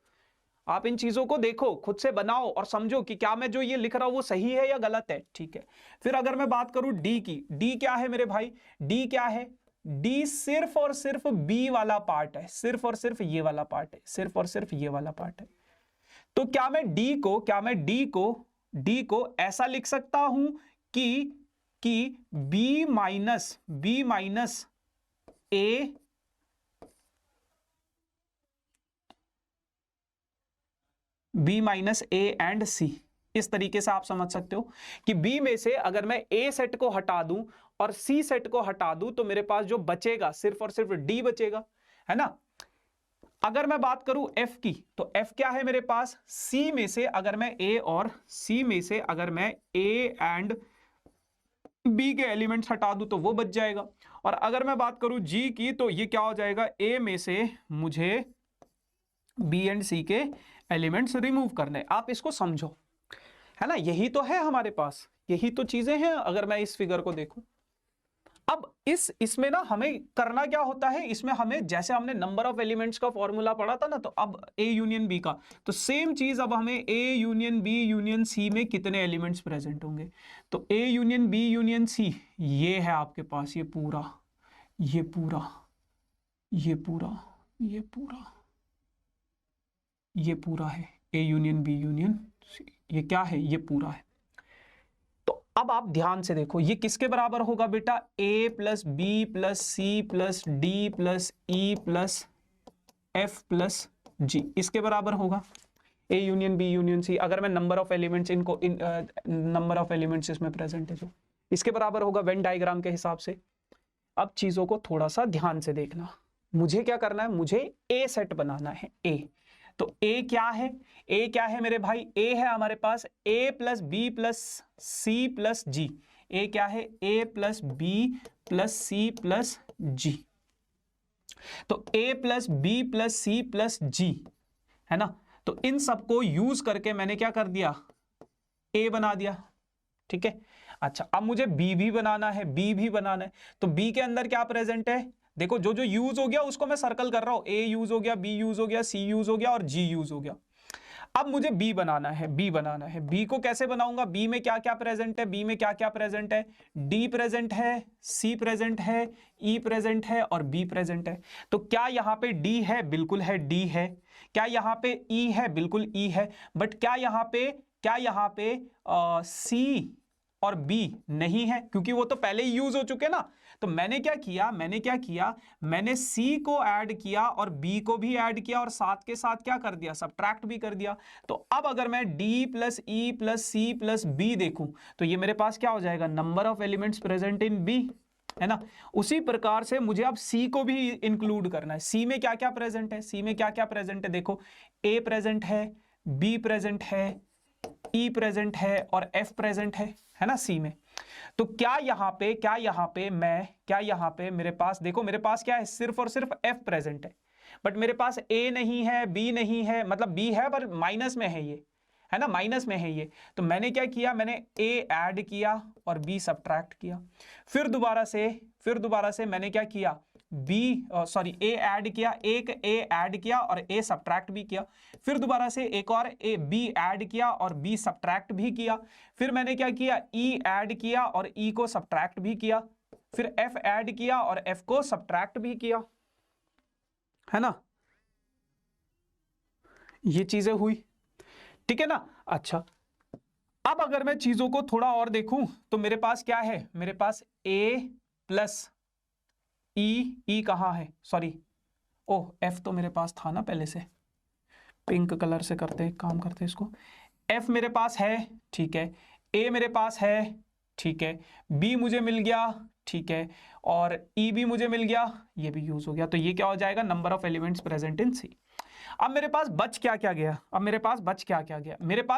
आप इन चीजों को देखो, खुद से बनाओ और समझो कि क्या मैं जो ये लिख रहा हूं वो सही है या गलत है। ठीक है। फिर अगर मैं बात करूं डी की, डी क्या है मेरे भाई, डी क्या है, डी सिर्फ और सिर्फ बी वाला पार्ट है, सिर्फ और सिर्फ ये वाला पार्ट है, सिर्फ और सिर्फ ये वाला पार्ट है। तो क्या मैं डी को ऐसा लिख सकता हूं कि B minus A, B minus A and C. इस तरीके से आप समझ सकते हो कि बी में से अगर मैं ए सेट को हटा दूं और सी सेट को हटा दूं तो मेरे पास जो बचेगा सिर्फ और सिर्फ डी बचेगा, है ना। अगर मैं बात करूं एफ की, तो एफ क्या है मेरे पास, सी में से अगर मैं ए और सी में से अगर मैं ए एंड बी के एलिमेंट्स हटा दूं तो वो बच जाएगा। और अगर मैं बात करूं जी की, तो ये क्या हो जाएगा, ए में से मुझे बी एंड सी के एलिमेंट्स रिमूव करने। आप इसको समझो, है ना, यही तो है हमारे पास, यही तो चीजें हैं। अगर मैं इस फिगर को देखूं, अब इसमें ना हमें करना क्या होता है, इसमें हमें जैसे हमने नंबर ऑफ एलिमेंट्स का फॉर्मूला पढ़ा था ना, तो अब ए यूनियन बी का, तो सेम चीज अब हमें A union B union C में कितने एलिमेंट्स प्रेजेंट होंगे। तो A union B union C, ये है आपके पास, ये पूरा, ये पूरा, ये पूरा, ये पूरा, ये पूरा है A union B union C. ये क्या है, ये पूरा है। तो अब आप ध्यान से देखो, ये किसके बराबर होगा बेटा, A plus B plus C plus D plus E plus F plus G, इसके बराबर होगा A union B union C. अगर मैं नंबर ऑफ एलिमेंट्स इनको नंबर ऑफ एलिमेंट्स इसमें प्रेजेंट है जो, इसके बराबर होगा वेन डायग्राम के हिसाब से। अब चीजों को थोड़ा सा ध्यान से देखना, मुझे क्या करना है, मुझे ए सेट बनाना है, ए। तो ए क्या है, ए क्या है मेरे भाई, ए है हमारे पास A plus B plus C plus G. A क्या है, A plus B plus C plus G. तो A plus B plus C plus G, है ना। तो इन सबको यूज करके मैंने क्या कर दिया, ए बना दिया। ठीक है। अच्छा, अब मुझे बी भी बनाना है, बी भी बनाना है। तो बी के अंदर क्या प्रेजेंट है, देखो जो जो यूज हो गया उसको मैं सर्कल कर रहा हूं, ए यूज हो गया, बी यूज हो गया, सी यूज हो गया और जी यूज हो गया। अब मुझे बी बनाना है, बी बनाना है। बी को कैसे बनाऊंगा? बी में क्या क्या प्रेजेंट है? बी में क्या क्या प्रेजेंट है? डी प्रेजेंट है, सी प्रेजेंट है, ई प्रेजेंट है और बी प्रेजेंट है। तो क्या यहां पे डी है? बिल्कुल है, डी है। क्या यहां पे ई है? बिल्कुल ई है। बट क्या यहां पे सी और बी नहीं है, क्योंकि वो तो पहले ही यूज हो चुके ना। तो मैंने क्या किया, मैंने सी को ऐड किया और बी को भी ऐड किया और साथ के साथ क्या कर दिया? सब्ट्रैक्ट भी कर दिया। तो अब अगर मैं D plus E plus C plus B देखूं तो ये मेरे पास क्या हो जाएगा? Number of elements present in B, है ना। उसी प्रकार से मुझे अब सी को भी इंक्लूड करना है। सी में क्या क्या प्रेजेंट है? सी में क्या क्या प्रेजेंट है? देखो, ए प्रेजेंट है, बी प्रेजेंट है, ई प्रेजेंट है और एफ प्रेजेंट है ना सी में। तो क्या यहां पे मेरे पास, देखो मेरे पास क्या है? सिर्फ और सिर्फ एफ प्रेजेंट है, बट मेरे पास ए नहीं है, बी नहीं है, मतलब बी है पर माइनस में है, ये है ना, माइनस में है ये। तो मैंने क्या किया? मैंने ए ऐड किया और बी सब्ट्रैक्ट किया। फिर दोबारा से मैंने क्या किया? ए ऐड किया, एक ए ऐड किया और ए सब्ट्रैक्ट भी किया। फिर दोबारा से एक और ए बी ऐड किया और बी सब्ट्रैक्ट भी किया। फिर मैंने क्या किया? ई ऐड किया और ई को सब्ट्रैक्ट भी किया। फिर एफ ऐड किया और एफ को सब्ट्रैक्ट भी किया, है ना। ये चीजें हुई, ठीक है ना। अच्छा, अब अगर मैं चीजों को थोड़ा और देखूं तो मेरे पास क्या है? मेरे पास ए प्लस ई कहां है? सॉरी, ओह एफ तो मेरे पास था ना पहले से। पिंक कलर से करते हैं, काम करते हैं इसको। एफ मेरे पास है, ठीक है। ए मेरे पास है, ठीक है। बी मुझे मिल गया, ठीक है। और ई भी मुझे मिल गया, ये भी यूज हो गया। तो ये क्या हो जाएगा? Number of elements present in C. अब मेरे पास बच क्या क्या गया? मेरे पास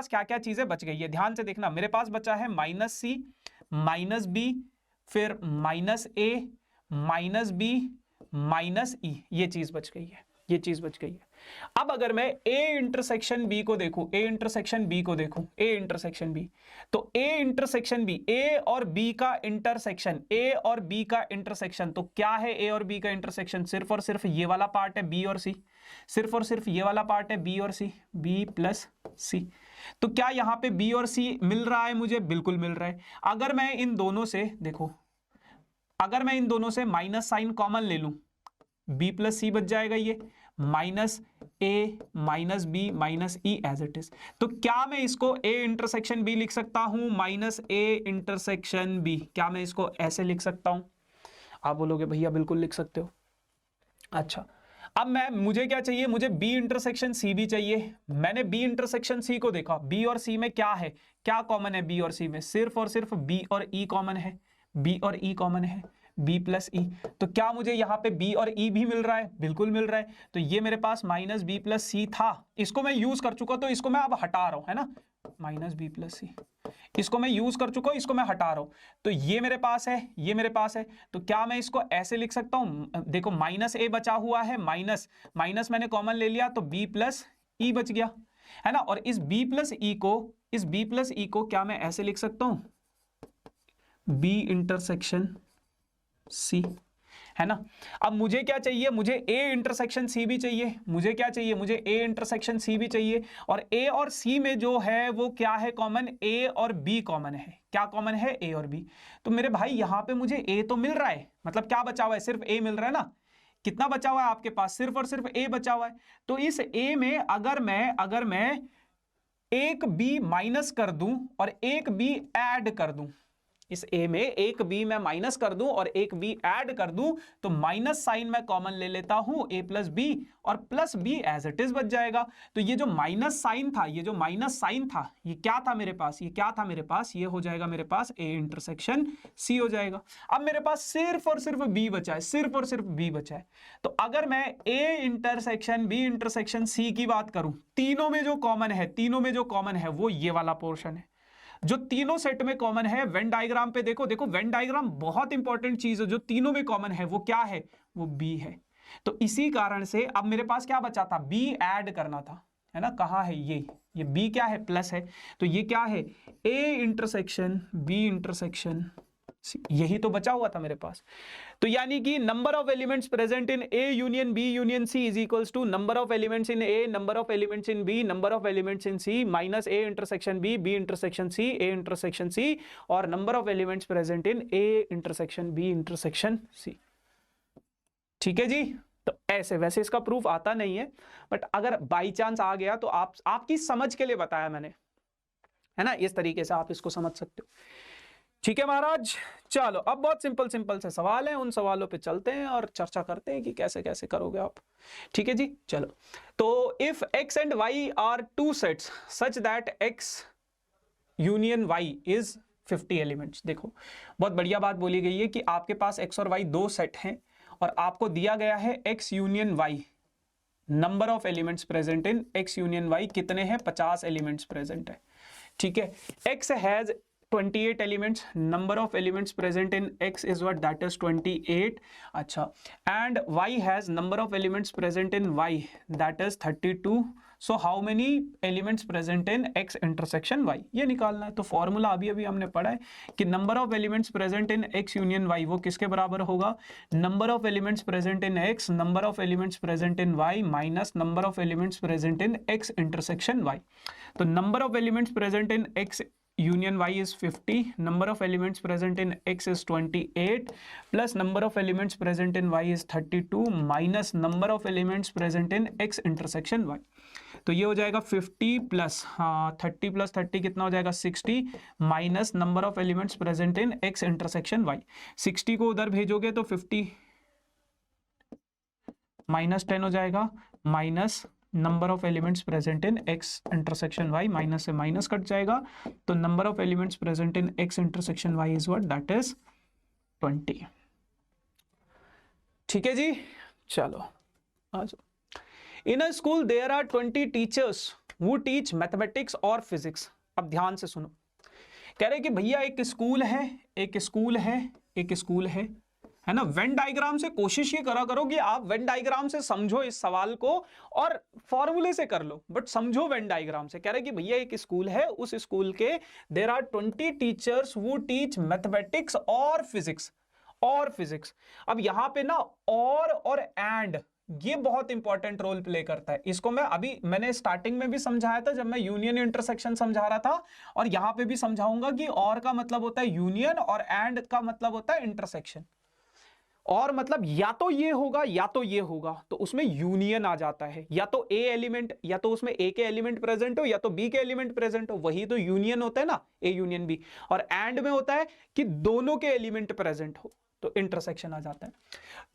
क्या क्या चीजें बच गई है? ध्यान से देखना। मेरे पास बचा है माइनस सी, माइनस बी, फिर minus A, minus B, minus ई। ये चीज बच गई है, अब अगर मैं ए इंटरसेक्शन बी को देखूं, तो ए इंटरसेक्शन बी, ए और बी का इंटरसेक्शन, तो क्या है ए और बी का इंटरसेक्शन? सिर्फ और सिर्फ ये वाला पार्ट है बी और सी, बी प्लस सी। तो क्या यहां पे बी और सी मिल रहा है मुझे? बिल्कुल मिल रहा है। अगर मैं इन दोनों से देखो, अगर मैं इन दोनों से माइनस साइन कॉमन ले लूं, बी प्लस सी बच जाएगा, ये minus A minus B minus E as it is. तो क्या मैं इसको ए इंटरसेक्शन बी लिख सकता हूं? माइनस ए इंटरसेक्शन बी, क्या मैं इसको ऐसे लिख सकता हूं? आप बोलोगे भैया बिल्कुल लिख सकते हो। अच्छा, अब मुझे क्या चाहिए? मुझे बी इंटरसेक्शन सी भी चाहिए। मैंने बी इंटरसेक्शन सी को देखा, बी और सी में क्या है, क्या कॉमन है बी और सी में? सिर्फ और सिर्फ बी और ई कॉमन है, बी प्लस ई। तो क्या मुझे यहाँ पे बी और ई भी मिल रहा है? बिल्कुल मिल रहा है। तो ये मेरे पास माइनस बी प्लस सी था, इसको मैं यूज कर चुका, तो इसको मैं अब हटा रहा हूं, है ना। माइनस बी प्लस सी, इसको मैं यूज कर चुका हूं, इसको मैं हटा रहा हूं। तो ये मेरे पास है, तो क्या मैं इसको ऐसे लिख सकता हूं? देखो माइनस ए बचा हुआ है, माइनस मैंने कॉमन ले लिया, तो बी प्लस ई बच गया, है ना। और इस बी प्लस ई को क्या मैं ऐसे लिख सकता हूं? बी इंटरसेक्शन सी, है ना। अब मुझे क्या चाहिए? मुझे ए इंटरसेक्शन सी भी चाहिए। मुझे ए इंटरसेक्शन सी भी चाहिए। और ए और सी में जो है वो क्या है कॉमन? ए और बी कॉमन है। क्या कॉमन है? ए और बी। तो मेरे भाई यहां पे मुझे ए तो मिल रहा है, मतलब क्या बचा हुआ है? सिर्फ ए मिल रहा है ना। कितना बचा हुआ है आपके पास? सिर्फ और सिर्फ ए बचा हुआ है। तो इस ए में अगर मैं एक बी माइनस कर दूं और एक बी ऐड कर दूं, इस ए में एक बी मैं माइनस कर दूं और एक बी ऐड कर दूं, तो माइनस साइन मैं कॉमन ले लेता हूं, ए प्लस बी और plus B as it is बच जाएगा। तो ये जो माइनस साइन था, ये क्या था मेरे पास? ये हो जाएगा मेरे पास ए इंटरसेक्शन सी हो जाएगा। अब मेरे पास सिर्फ और सिर्फ बी बचा है, तो अगर मैं A intersection B intersection C की बात करूं, तीनों में जो कॉमन है वो ये वाला पोर्शन है। जो तीनों सेट में कॉमन है, वेन डायग्राम पे देखो, वेन डायग्राम बहुत इंपॉर्टेंट चीज है। जो तीनों में कॉमन है वो क्या है? वो बी है। तो इसी कारण से अब मेरे पास क्या बचा था? बी ऐड करना था, है ना। कहां है ये बी क्या है? प्लस है। तो ये क्या है? ए इंटरसेक्शन बी इंटरसेक्शन यही तो बचा हुआ था मेरे पास। तो यानी कि number of elements present in A union B union C is equals to number of elements in A, number of elements in B, number of elements in C minus A intersection B, B intersection C, A intersection C, और number of elements present in A intersection B intersection C. ठीक है जी। तो ऐसे वैसे इसका proof आता नहीं है, बट अगर बाई चांस आ गया तो आपकी समझ के लिए बताया मैंने, है ना, इस तरीके से आप इसको समझ सकते हो। ठीक है महाराज, चलो अब बहुत सिंपल सिंपल से सवाल हैं, उन सवालों पे चलते हैं और चर्चा करते हैं कि कैसे कैसे करोगे आप। ठीक है जी, चलो। तो if x and y are two sets such that x union y is 50 elements. देखो बहुत बढ़िया बात बोली गई है कि आपके पास x और y दो सेट हैं और आपको दिया गया है x union y, number of elements present in x union y कितने हैं, 50 एलिमेंट्स प्रेजेंट है। ठीक है, x has 28 elements, number of elements present in x is what, that is 28। अच्छा, and y has number of elements present in y, that is 32। so how many elements present in x intersection y, ये निकालना है। तो formula अभी अभी हमने पढ़ा है कि number of elements present in x union y वो किसके बराबर होगा, number of elements present in x, number of elements present in y minus number of elements present in x intersection y। तो number of elements present in x union y is 50, number of elements present in x is 28 plus number of elements present in y is 32 minus number of elements present in x intersection y। तो ये हो जाएगा 50 plus 30 plus 30 कितना हो जाएगा 60 minus number of elements present in x intersection y। 60 को उधर भेजोगे तो 50 माइनस 10 हो जाएगा minus number of elements present in x intersection y, minus से माइनस कट जाएगा तो number of elements present in x intersection y is what, that is 20। ठीक है जी, चलो आ जाओ। In a school there are 20 teachers who teach mathematics और फिजिक्स। अब ध्यान से सुनो, कह रहे कि भैया एक स्कूल है, एक स्कूल है, एक स्कूल है ना। वेन डायग्राम से कोशिश ये करा करो कि आप वेन डायग्राम से समझो इस सवाल को और फॉर्मूले से कर लो, बट समझो वेन डायग्राम से। कह रहे कि भैया एक स्कूल है, उस स्कूल के there are 20 teachers who teach mathematics और फिजिक्स, और फिजिक्स। अब यहां पे ना और एंड ये बहुत इंपॉर्टेंट रोल प्ले करता है। इसको मैंने स्टार्टिंग में भी समझाया था जब मैं यूनियन इंटरसेक्शन समझा रहा था, और यहां पे भी समझाऊंगा कि और का मतलब होता है यूनियन और एंड का मतलब होता है इंटरसेक्शन। और मतलब या तो ये होगा या तो ये होगा, तो उसमें यूनियन आ जाता है। या तो ए एलिमेंट, या तो उसमें ए के एलिमेंट प्रेजेंट हो या तो बी के एलिमेंट प्रेजेंट हो, वही तो यूनियन होता है ना, ए यूनियन बी। और एंड में होता है कि दोनों के एलिमेंट प्रेजेंट हो, तो इंटरसेक्शन आ जाता है।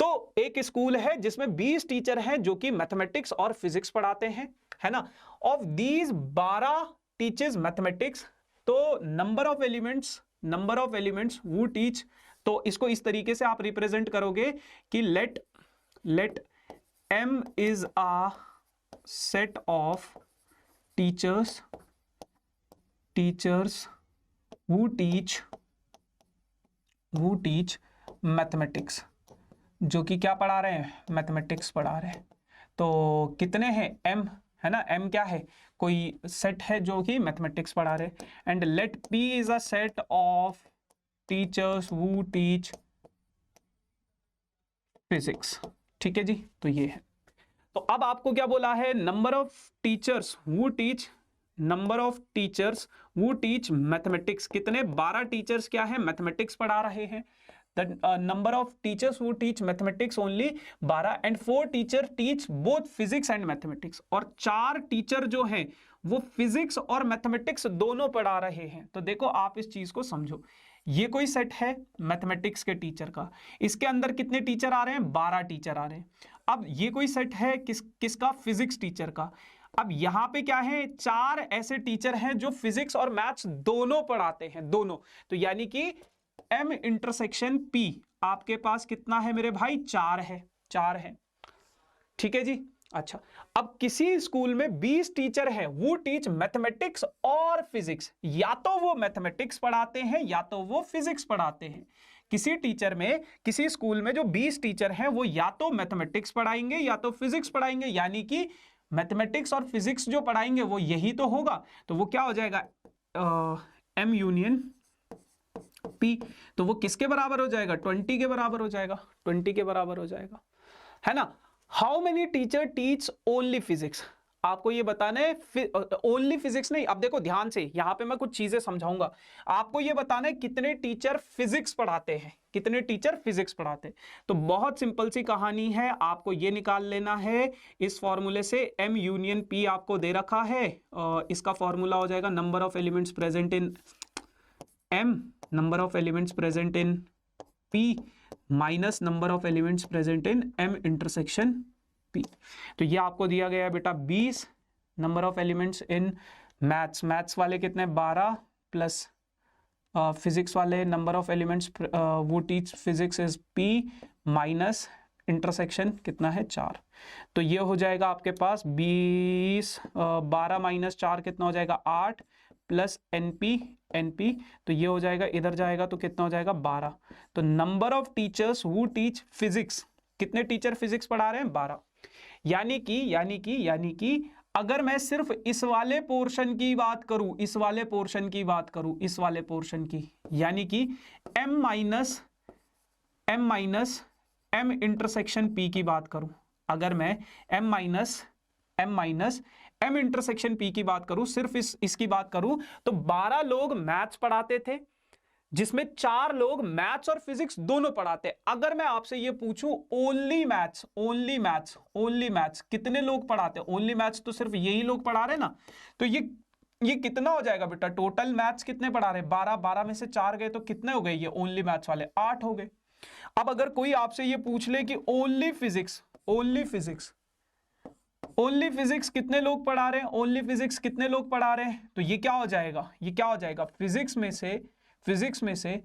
तो एक स्कूल है जिसमें 20 टीचर हैं जो कि मैथमेटिक्स और फिजिक्स पढ़ाते हैं, है ना। ऑफ दीज 12 टीचर्स मैथमेटिक्स, तो नंबर ऑफ एलिमेंट्स वो टीच, तो इसको इस तरीके से आप रिप्रेजेंट करोगे कि let m is a set of teachers who teach mathematics, जो कि क्या पढ़ा रहे हैं, मैथमेटिक्स पढ़ा रहे हैं। तो कितने हैं, m है ना, m क्या है, कोई सेट है जो कि मैथमेटिक्स पढ़ा रहे हैं। And let p is a set of teachers who teach physics. ठीक है जी, तो ये है। तो अब आपको क्या बोला है, number of teachers who teach mathematics, कितने, 12 टीचर्स क्या है, मैथमेटिक्स पढ़ा रहे हैं। The number of teachers who teach mathematics only 12, and 4 teacher teach both physics and mathematics, और 4 टीचर जो हैं वो फिजिक्स और मैथमेटिक्स दोनों पढ़ा रहे हैं। तो देखो आप इस चीज को समझो, ये कोई सेट है मैथमेटिक्स के टीचर का, इसके अंदर कितने टीचर आ रहे हैं, 12 टीचर आ रहे हैं। अब ये कोई सेट है किसका, फिजिक्स टीचर का। अब यहां पे क्या है, 4 ऐसे टीचर हैं जो फिजिक्स और मैथ्स दोनों पढ़ाते हैं, दोनों। तो यानी कि m इंटरसेक्शन p आपके पास कितना है मेरे भाई, 4 है। ठीक है जी, अच्छा। अब किसी स्कूल में 20 टीचर है वो टीच मैथमेटिक्स और फिजिक्स, या तो वो मैथमेटिक्स पढ़ाते हैं या तो वो फिजिक्स पढ़ाते हैं। किसी स्कूल में जो 20 टीचर हैं वो या तो मैथमेटिक्स पढ़ाएंगे या तो फिजिक्स पढ़ाएंगे, यानी कि मैथमेटिक्स और फिजिक्स जो पढ़ाएंगे वो यही तो होगा। तो वो क्या हो जाएगा, m यूनियन P, तो वो किसके बराबर हो जाएगा? 20 के बराबर हो जाएगा, 20 के बराबर हो जाएगा, है ना। How many teacher teach only physics, आपको ये बताना है। ओनली फिजिक्स नहीं, अब देखो ध्यान से, यहां पे मैं कुछ चीजें समझाऊंगा। आपको ये बताना है कितने टीचर फिजिक्स पढ़ाते हैं, कितने टीचर फिजिक्स पढ़ाते हैं। तो बहुत सिंपल सी कहानी है, आपको ये निकाल लेना है इस फॉर्मूले से। M यूनियन P आपको दे रखा है, इसका फॉर्मूला हो जाएगा number of elements present in M, number of elements present in P minus number of elements present in M intersection P। तो ये आपको दिया गया है बेटा 20, number of elements in maths, maths वाले कितने 12 प्लस फिजिक्स वाले नंबर ऑफ एलिमेंट्स वो teach physics is P minus intersection कितना है 4। तो ये हो जाएगा आपके पास 20, 12 माइनस 4 कितना हो जाएगा 8 प्लस NP, तो ये हो जाएगा, इधर जाएगा तो कितना हो जाएगा 12। तो number of teachers who teach physics, कितने टीचर फिजिक्स पढ़ा रहे हैं 12। यानी कि अगर मैं सिर्फ इस वाले पोर्शन की बात करूं, इस वाले पोर्शन की बात करूं, इस वाले पोर्शन की, यानी कि M minus M intersection P की बात करूं, अगर मैं M minus M intersection P की बात करूं, सिर्फ इसकी बात करूं, तो 12 लोग मैथ्स पढ़ाते थे, जिसमें 4 लोग मैथ्स और फिजिक्स दोनों पढ़ाते। अगर मैं आपसे ये पूछूं ओनली मैथ्स कितने लोग पढ़ाते? ओनली मैथ्स तो सिर्फ यही लोग पढ़ा रहे ना, तो ये कितना हो जाएगा बेटा? टोटल मैथ्स कितने पढ़ा रहे? 12 में से 4 गए तो कितने हो गए? ये ओनली मैथ्स वाले 8 हो गए। अब अगर कोई आपसे ये पूछ ले कि ओनली फिजिक्स कितने लोग पढ़ा रहे हैं, ओनली फिजिक्स कितने लोग पढ़ा रहे हैं, तो ये क्या हो जाएगा? फिजिक्स में से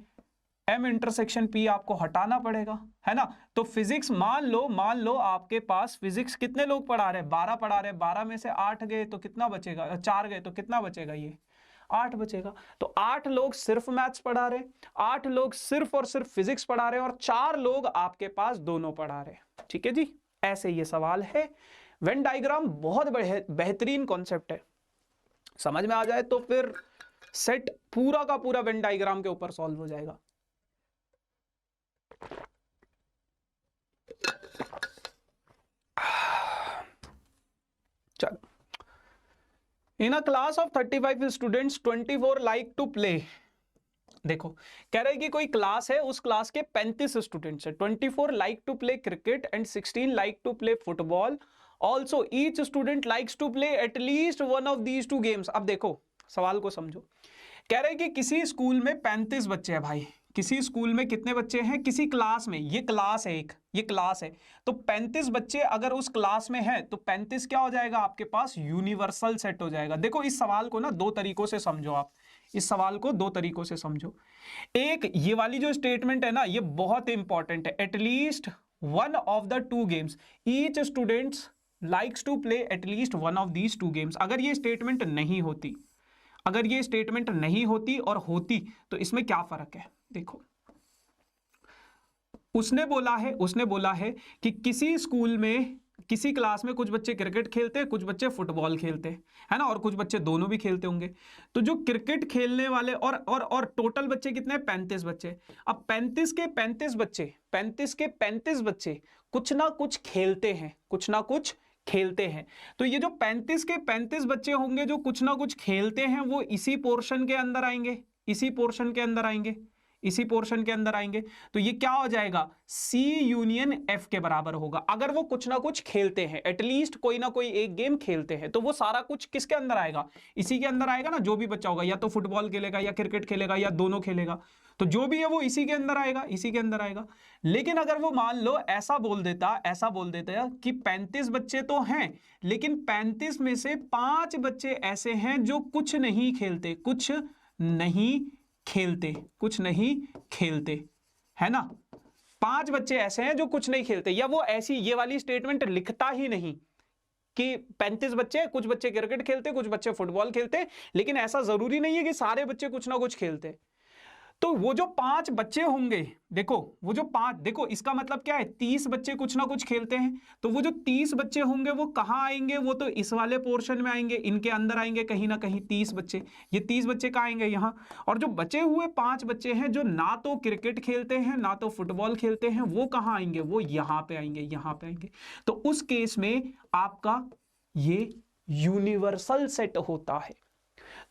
M इंटरसेक्शन P आपको हटाना पड़ेगा, है ना। तो फिजिक्स मान लो आपके पास फिजिक्स कितने लोग पढ़ा रहे हैं? 12 पढ़ा रहे हैं, 12 में से 8 गए तो कितना बचेगा? 4 गए तो कितना बचेगा? ये 8 बचेगा। तो 8 लोग सिर्फ मैथ्स पढ़ा रहे, 8 लोग सिर्फ और सिर्फ फिजिक्स पढ़ा रहे, और 4 लोग आपके पास दोनों पढ़ा रहे। ठीक है जी, ऐसे ये सवाल है। वेन डायग्राम बहुत बेहतरीन कॉन्सेप्ट है, समझ में आ जाए तो फिर सेट पूरा का पूरा वेन डायग्राम के ऊपर सॉल्व हो जाएगा। चलो, in a class of 35 students 24 like to play. देखो, कह रहे हैं कि कोई क्लास है, उस क्लास के 35 स्टूडेंट्स है, 24 like to play cricket and 16 like to play football. Also each student likes to play at least one of these 2 games. अब देखो सवाल को समझो, कह रहे हैं कि किसी स्कूल में 35 बच्चे हैं भाई, किसी स्कूल में कितने बच्चे हैं? किसी क्लास में, ये क्लास है, ये क्लास है, तो 35 बच्चे अगर उस क्लास में हैं तो 35 क्या हो जाएगा आपके पास? यूनिवर्सल सेट हो जाएगा। देखो इस सवाल को ना 2 तरीकों से समझो, आप इस सवाल को 2 तरीकों से समझो। एक, ये वाली जो स्टेटमेंट है ना, ये बहुत इंपॉर्टेंट है, at least one of the 2 games, each students likes to play at least one of these 2 games. अगर ये स्टेटमेंट नहीं होती और होती तो इसमें क्या फर्क है? देखो, उसने बोला है कि किसी स्कूल में, किसी क्लास में कुछ बच्चे क्रिकेट खेलते हैं, कुछ बच्चे फुटबॉल खेलते हैं, है ना, और कुछ बच्चे दोनों भी खेलते होंगे। तो जो क्रिकेट खेलने वाले और टोटल बच्चे कितने? 35 बच्चे। अब 35 के 35 बच्चे कुछ ना कुछ खेलते हैं, तो ये जो 35 के 35 बच्चे होंगे जो कुछ ना कुछ खेलते हैं, वो इसी पोर्शन के अंदर आएंगे, तो ये क्या हो जाएगा? C यूनियन F के बराबर होगा। अगर वो कुछ ना कुछ खेलते हैं, एटलीस्ट कोई ना कोई एक गेम खेलते हैं, तो वो सारा कुछ किसके अंदर आएगा? इसी के अंदर आएगा ना। जो भी बच्चा होगा या तो फुटबॉल खेलेगा या क्रिकेट खेलेगा या दोनों खेलेगा, तो जो भी है वो इसी के अंदर आएगा। लेकिन अगर वो मान लो ऐसा बोल देता कि 35 बच्चे तो हैं, लेकिन 35 में से 5 बच्चे ऐसे हैं जो कुछ नहीं खेलते, है ना। 5 बच्चे ऐसे हैं जो कुछ नहीं खेलते, या वो ऐसी ये वाली स्टेटमेंट लिखता ही नहीं कि 35 बच्चे, कुछ बच्चे क्रिकेट खेलते, कुछ बच्चे फुटबॉल खेलते, लेकिन ऐसा जरूरी नहीं है कि सारे बच्चे कुछ ना कुछ खेलते। तो वो जो 5 बच्चे होंगे, देखो वो जो 5, देखो इसका मतलब क्या है, 30 बच्चे कुछ ना कुछ खेलते हैं, तो वो जो 30 बच्चे होंगे वो कहाँ आएंगे, वो तो इस वाले पोर्शन में आएंगे, इनके अंदर आएंगे कहीं ना कहीं 30 बच्चे। ये 30 बच्चे कहाँ आएंगे, यहाँ। और जो बचे हुए 5 बच्चे हैं जो ना तो क्रिकेट खेलते हैं ना तो फुटबॉल खेलते हैं, वो कहाँ आएंगे, वो यहाँ पे आएंगे, यहाँ पे आएंगे। तो उस केस में आपका ये यूनिवर्सल सेट होता है।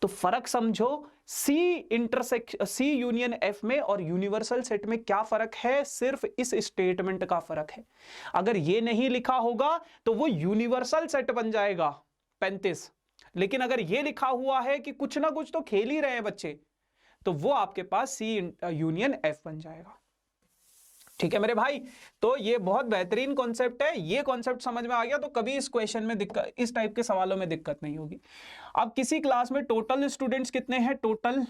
तो फर्क समझो, सी यूनियन एफ में और यूनिवर्सल सेट में क्या फर्क है, सिर्फ इस स्टेटमेंट का फर्क है। अगर ये नहीं लिखा होगा तो वो यूनिवर्सल सेट बन जाएगा 35, लेकिन अगर ये लिखा हुआ है कि कुछ ना कुछ तो खेल ही रहे हैं बच्चे, तो वो आपके पास सी यूनियन एफ बन जाएगा। ठीक है मेरे भाई, तो ये बहुत बेहतरीन कॉन्सेप्ट है। ये कॉन्सेप्ट समझ में आ गया तो कभी इस क्वेश्चन में दिक्कत, इस टाइप के सवालों में दिक्कत नहीं होगी। अब किसी क्लास में टोटल स्टूडेंट्स कितने हैं, total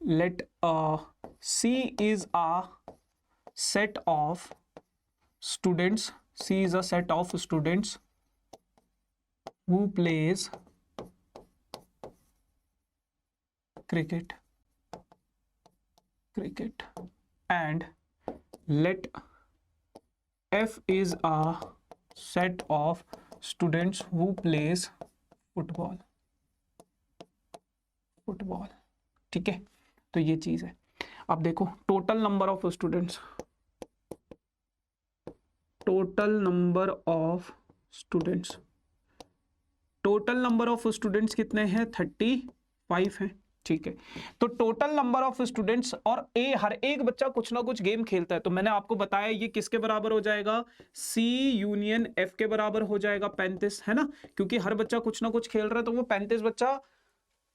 let C is a set of students, C is a set of students who plays cricket and let F is a set of students who plays football। ठीक है, तो ये चीज है। अब देखो total number of students, total number of students कितने हैं, 35 हैं। ठीक है, तो टोटल नंबर ऑफ स्टूडेंट्स, और हर एक बच्चा कुछ ना कुछ गेम खेलता है, तो मैंने आपको बताया ये किसके बराबर हो जाएगा, सी यूनियन एफ के बराबर हो जाएगा 35, है ना, क्योंकि हर बच्चा कुछ ना कुछ खेल रहा है, तो वो 35 बच्चा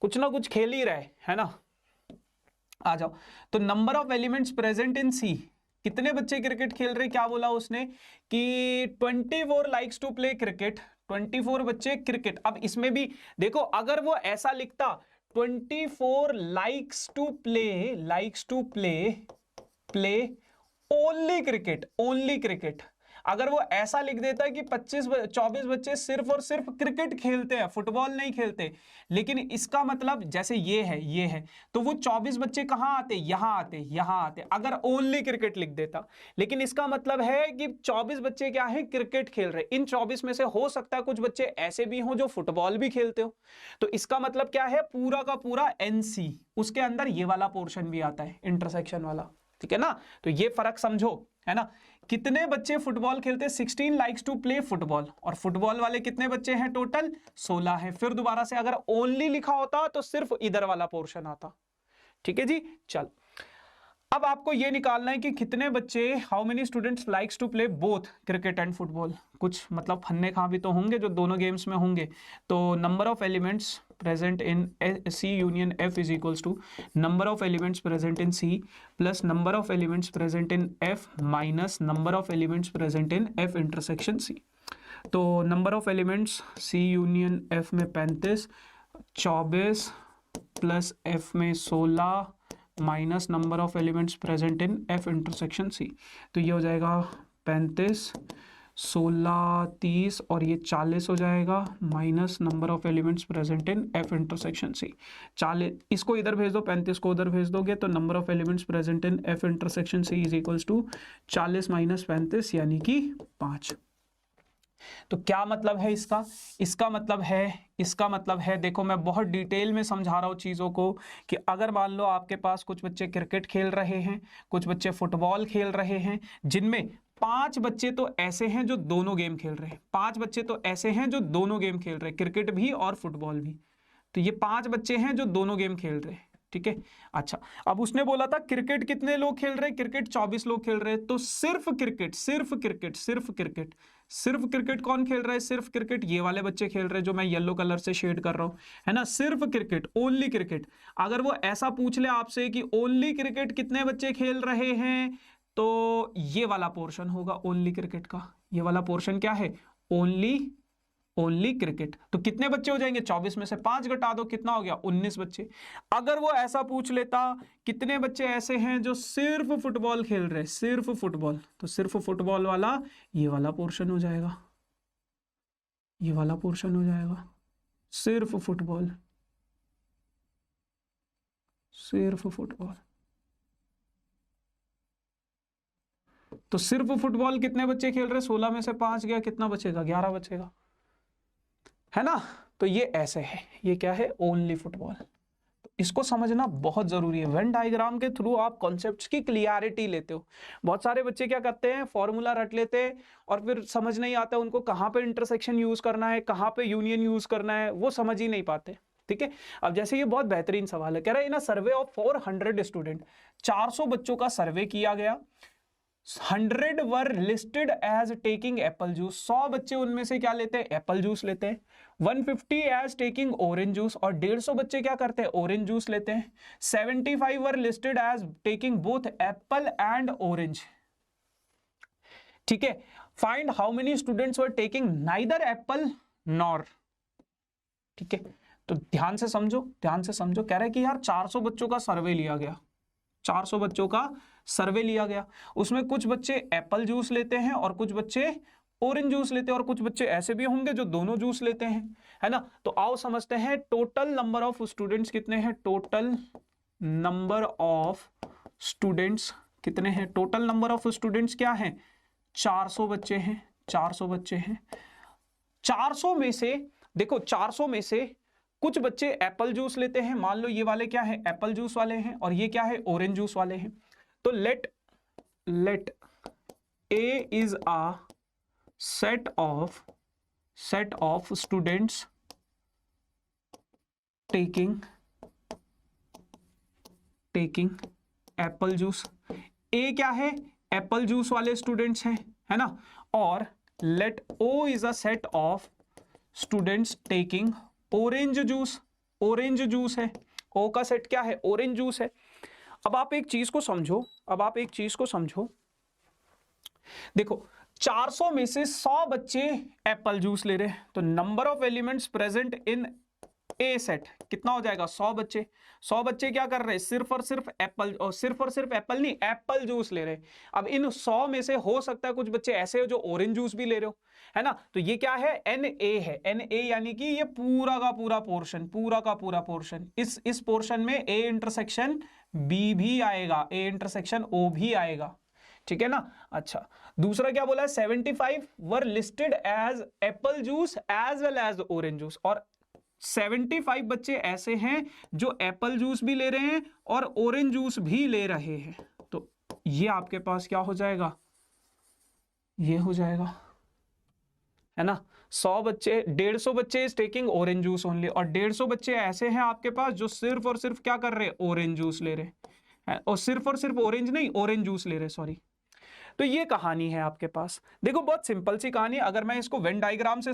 कुछ ना कुछ खेल ही रहा है ना। आ जाओ, तो number of elements present in C, कितने बच्चे क्रिकेट खेल रहे, क्या बोला उसने कि 24 लाइक्स टू प्ले क्रिकेट, 24 बच्चे क्रिकेट। अब इसमें भी देखो, अगर वो ऐसा लिखता 24 likes to play only cricket, अगर वो ऐसा लिख देता है कि 24 बच्चे सिर्फ और सिर्फ क्रिकेट खेलते हैं, फुटबॉल नहीं खेलते, लेकिन इसका मतलब जैसे ये है, तो वो 24 बच्चे कहां आते, यहां आते, अगर ओनली क्रिकेट लिख देता। लेकिन इसका मतलब है कि 24 बच्चे क्या है, क्रिकेट खेल रहे। इन 24 में से हो सकता है कुछ बच्चे ऐसे भी हों जो फुटबॉल भी खेलते हो, तो इसका मतलब क्या है, पूरा का पूरा एनसी, उसके अंदर ये वाला पोर्शन भी आता है, इंटरसेक्शन वाला। ठीक है ना, तो ये फर्क समझो, है ना। कितने बच्चे फुटबॉल खेलते हैं, 16 लाइक्स टू प्ले फुटबॉल, और फुटबॉल वाले कितने बच्चे हैं, टोटल 16 है। फिर दोबारा से अगर ओनली लिखा होता तो सिर्फ इधर वाला पोर्शन आता। ठीक है जी, चल अब आपको ये निकालना है कि कितने बच्चे, how many students likes to play both cricket and football. कुछ मतलब फन्ने खा भी तो होंगे जो दोनों गेम्स में होंगे। तो number of elements present in C union F is equals to number of elements present in C plus number of elements present in F minus number of elements present in F intersection C. तो number of elements C union F में 35, 24 plus F में 16 minus number of elements present in F intersection C. तो ये हो जाएगा 35, 16, 30 और ये 40 हो जाएगा, minus number of elements present in F intersection C. 40 इसको इधर भेज दो, 35 को उधर भेज दोगे, तो number of elements present in F intersection C is equals to 40 minus 35 यानी कि 5। तो क्या मतलब है इसका, इसका मतलब है देखो मैं बहुत डिटेल में समझा रहा हूं चीजों को, कि अगर मान लो आपके पास कुछ बच्चे क्रिकेट खेल रहे हैं, कुछ बच्चे फुटबॉल खेल रहे हैं, जिनमें 5 बच्चे तो ऐसे हैं जो दोनों गेम खेल रहे हैं, 5 बच्चे तो ऐसे हैं जो दोनों गेम खेल रहे हैं, क्रिकेट भी और फुटबॉल भी। तो ये 5 बच्चे हैं जो दोनों गेम खेल रहे हैं। ठीक है, अच्छा अब उसने बोला था क्रिकेट कितने लोग खेल रहे हैं, क्रिकेट 24 लोग खेल रहे हैं। तो सिर्फ क्रिकेट कौन खेल रहा है, सिर्फ क्रिकेट ये वाले बच्चे खेल रहे हैं जो मैं येलो कलर से शेड कर रहा हूं, है ना, सिर्फ क्रिकेट, ओनली क्रिकेट। अगर वो ऐसा पूछ ले आपसे कि ओनली क्रिकेट कितने बच्चे खेल रहे हैं, तो ये वाला पोर्शन होगा ओनली क्रिकेट का। ये वाला पोर्शन क्या है, ओनली क्रिकेट। तो कितने बच्चे हो जाएंगे, 24 में से 5 घटा दो, कितना हो गया, 19 बच्चे। अगर वो ऐसा पूछ लेता कितने बच्चे ऐसे हैं जो सिर्फ फुटबॉल खेल रहे हैं, सिर्फ फुटबॉल, तो सिर्फ फुटबॉल वाला ये वाला पोर्शन हो जाएगा, ये वाला पोर्शन हो जाएगा, सिर्फ फुटबॉल। सिर्फ फुटबॉल। तो सिर्फ फुटबॉल कितने बच्चे खेल रहे? 16 में से 5 गया, कितना बचेगा? 11 बचेगा, है ना। तो ये ऐसे है, ये क्या है? Only football. तो इसको समझना बहुत जरूरी है। वेन डायग्राम के थ्रू आप कॉन्सेप्ट्स की क्लियरिटी लेते हो। बहुत सारे बच्चे क्या करते हैं, फॉर्मूला रट लेते हैं और फिर समझ नहीं आता उनको कहाँ पे इंटरसेक्शन यूज करना है, कहाँ पे यूनियन यूज करना है, वो समझ ही नहीं पाते। ठीक है, अब जैसे ये बहुत बेहतरीन सवाल है, कह रहा है इन सर्वे ऑफ 400 स्टूडेंट, 400 बच्चों का सर्वे किया गया, 100 were listed as taking apple juice, 100 बच्चे उनमें से क्या लेते हैं? एप्पल जूस लेते हैं। 150 एज टेकिंग ऑरेंज जूस, और 150 बच्चे क्या करते हैं? ऑरेंज जूस लेते हैं। 75 were listed as taking both apple and orange. ठीक है, find how many students were taking neither apple nor. ठीक है, तो ध्यान से समझो, ध्यान से समझो। कह रहा है कि यार 400 बच्चों का सर्वे लिया गया, 400 बच्चों का सर्वे लिया गया, उसमें कुछ बच्चे एप्पल जूस लेते हैं और कुछ बच्चे ऑरेंज जूस लेते हैं, और कुछ बच्चे ऐसे भी होंगे जो दोनों जूस लेते हैं, है ना। तो आओ समझते हैं टोटल नंबर ऑफ स्टूडेंट्स कितने हैं। टोटल नंबर ऑफ स्टूडेंट्स कितने हैं? टोटल नंबर ऑफ स्टूडेंट्स क्या है? 400 बच्चे हैं, 400 बच्चे हैं। 400 में से देखो, 400 में से कुछ बच्चे एप्पल जूस लेते हैं, मान लो ये वाले क्या है? एप्पल जूस वाले हैं, और ये क्या है? ऑरेंज जूस वाले हैं। तो लेट A is a set of students taking apple juice. A क्या है? एप्पल जूस वाले स्टूडेंट्स हैं, है ना। और let O is a set of students taking orange juice. Orange juice है, O का सेट क्या है? ऑरेंज जूस है। अब आप एक चीज को समझो, देखो 400 में से 100 बच्चे एप्पल जूस ले रहे हैं, तो number of elements present in A set कितना हो जाएगा? 100 बच्चे। 100 बच्चे क्या कर रहे हैं? सिर्फ और सिर्फ एप्पल, और सिर्फ एप्पल नहीं, एप्पल जूस ले रहे हैं। अब इन 100 में से हो सकता है कुछ बच्चे ऐसे हो जो ऑरेंज जूस भी ले रहे हो, है ना। तो ये क्या है? NA है। NA यानी कि ये पूरा का पूरा पोर्शन, इस पोर्शन में A इंटरसेक्शन B भी आएगा, A इंटरसेक्शन O भी आएगा, ठीक है ना। अच्छा, दूसरा क्या बोला है? 75 were listed as apple juice as well as orange juice, और 75 बच्चे ऐसे हैं जो एप्पल जूस भी ले रहे हैं और ऑरेंज जूस भी ले रहे हैं। तो ये आपके पास क्या हो जाएगा? ये हो जाएगा, है ना। 100 बच्चे, 150 बच्चे is taking orange juice only, और 150 बच्चे ऐसे हैं आपके पास जो सिर्फ और सिर्फ क्या कर रहे हैं? ऑरेंज जूस ले रहे हैं, और सिर्फ ऑरेंज नहीं, ऑरेंज जूस ले रहे, सॉरी। तो ये कहानी है आपके पास। देखो बहुत सिंपल सी कहानी। अगर मैं इसको वेन डायग्राम से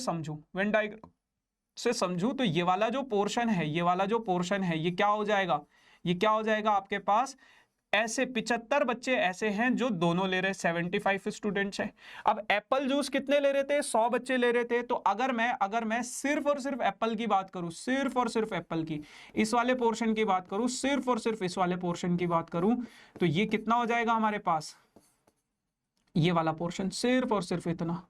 समझूं, तो ये वाला जो पोर्शन है, ये क्या हो जाएगा? ये क्या हो जाएगा आपके पास? ऐसे 75 बच्चे ऐसे हैं जो दोनों ले रहे, 75 स्टूडेंट्स हैं। अब एप्पल जूस कितने ले रहे थे? 100 बच्चे ले रहे थे। तो अगर मैं सिर्फ और सिर्फ एप्पल की बात करूं, सिर्फ और सिर्फ एप्पल की, इस वाले पोर्शन की बात करूं, सिर्फ और सिर्फ इस वाले पोर्शन की बात करूं, तो ये कितना हो जाएगा हमारे पास? ये वाला पोर्शन सिर्फ और सिर्फ इतना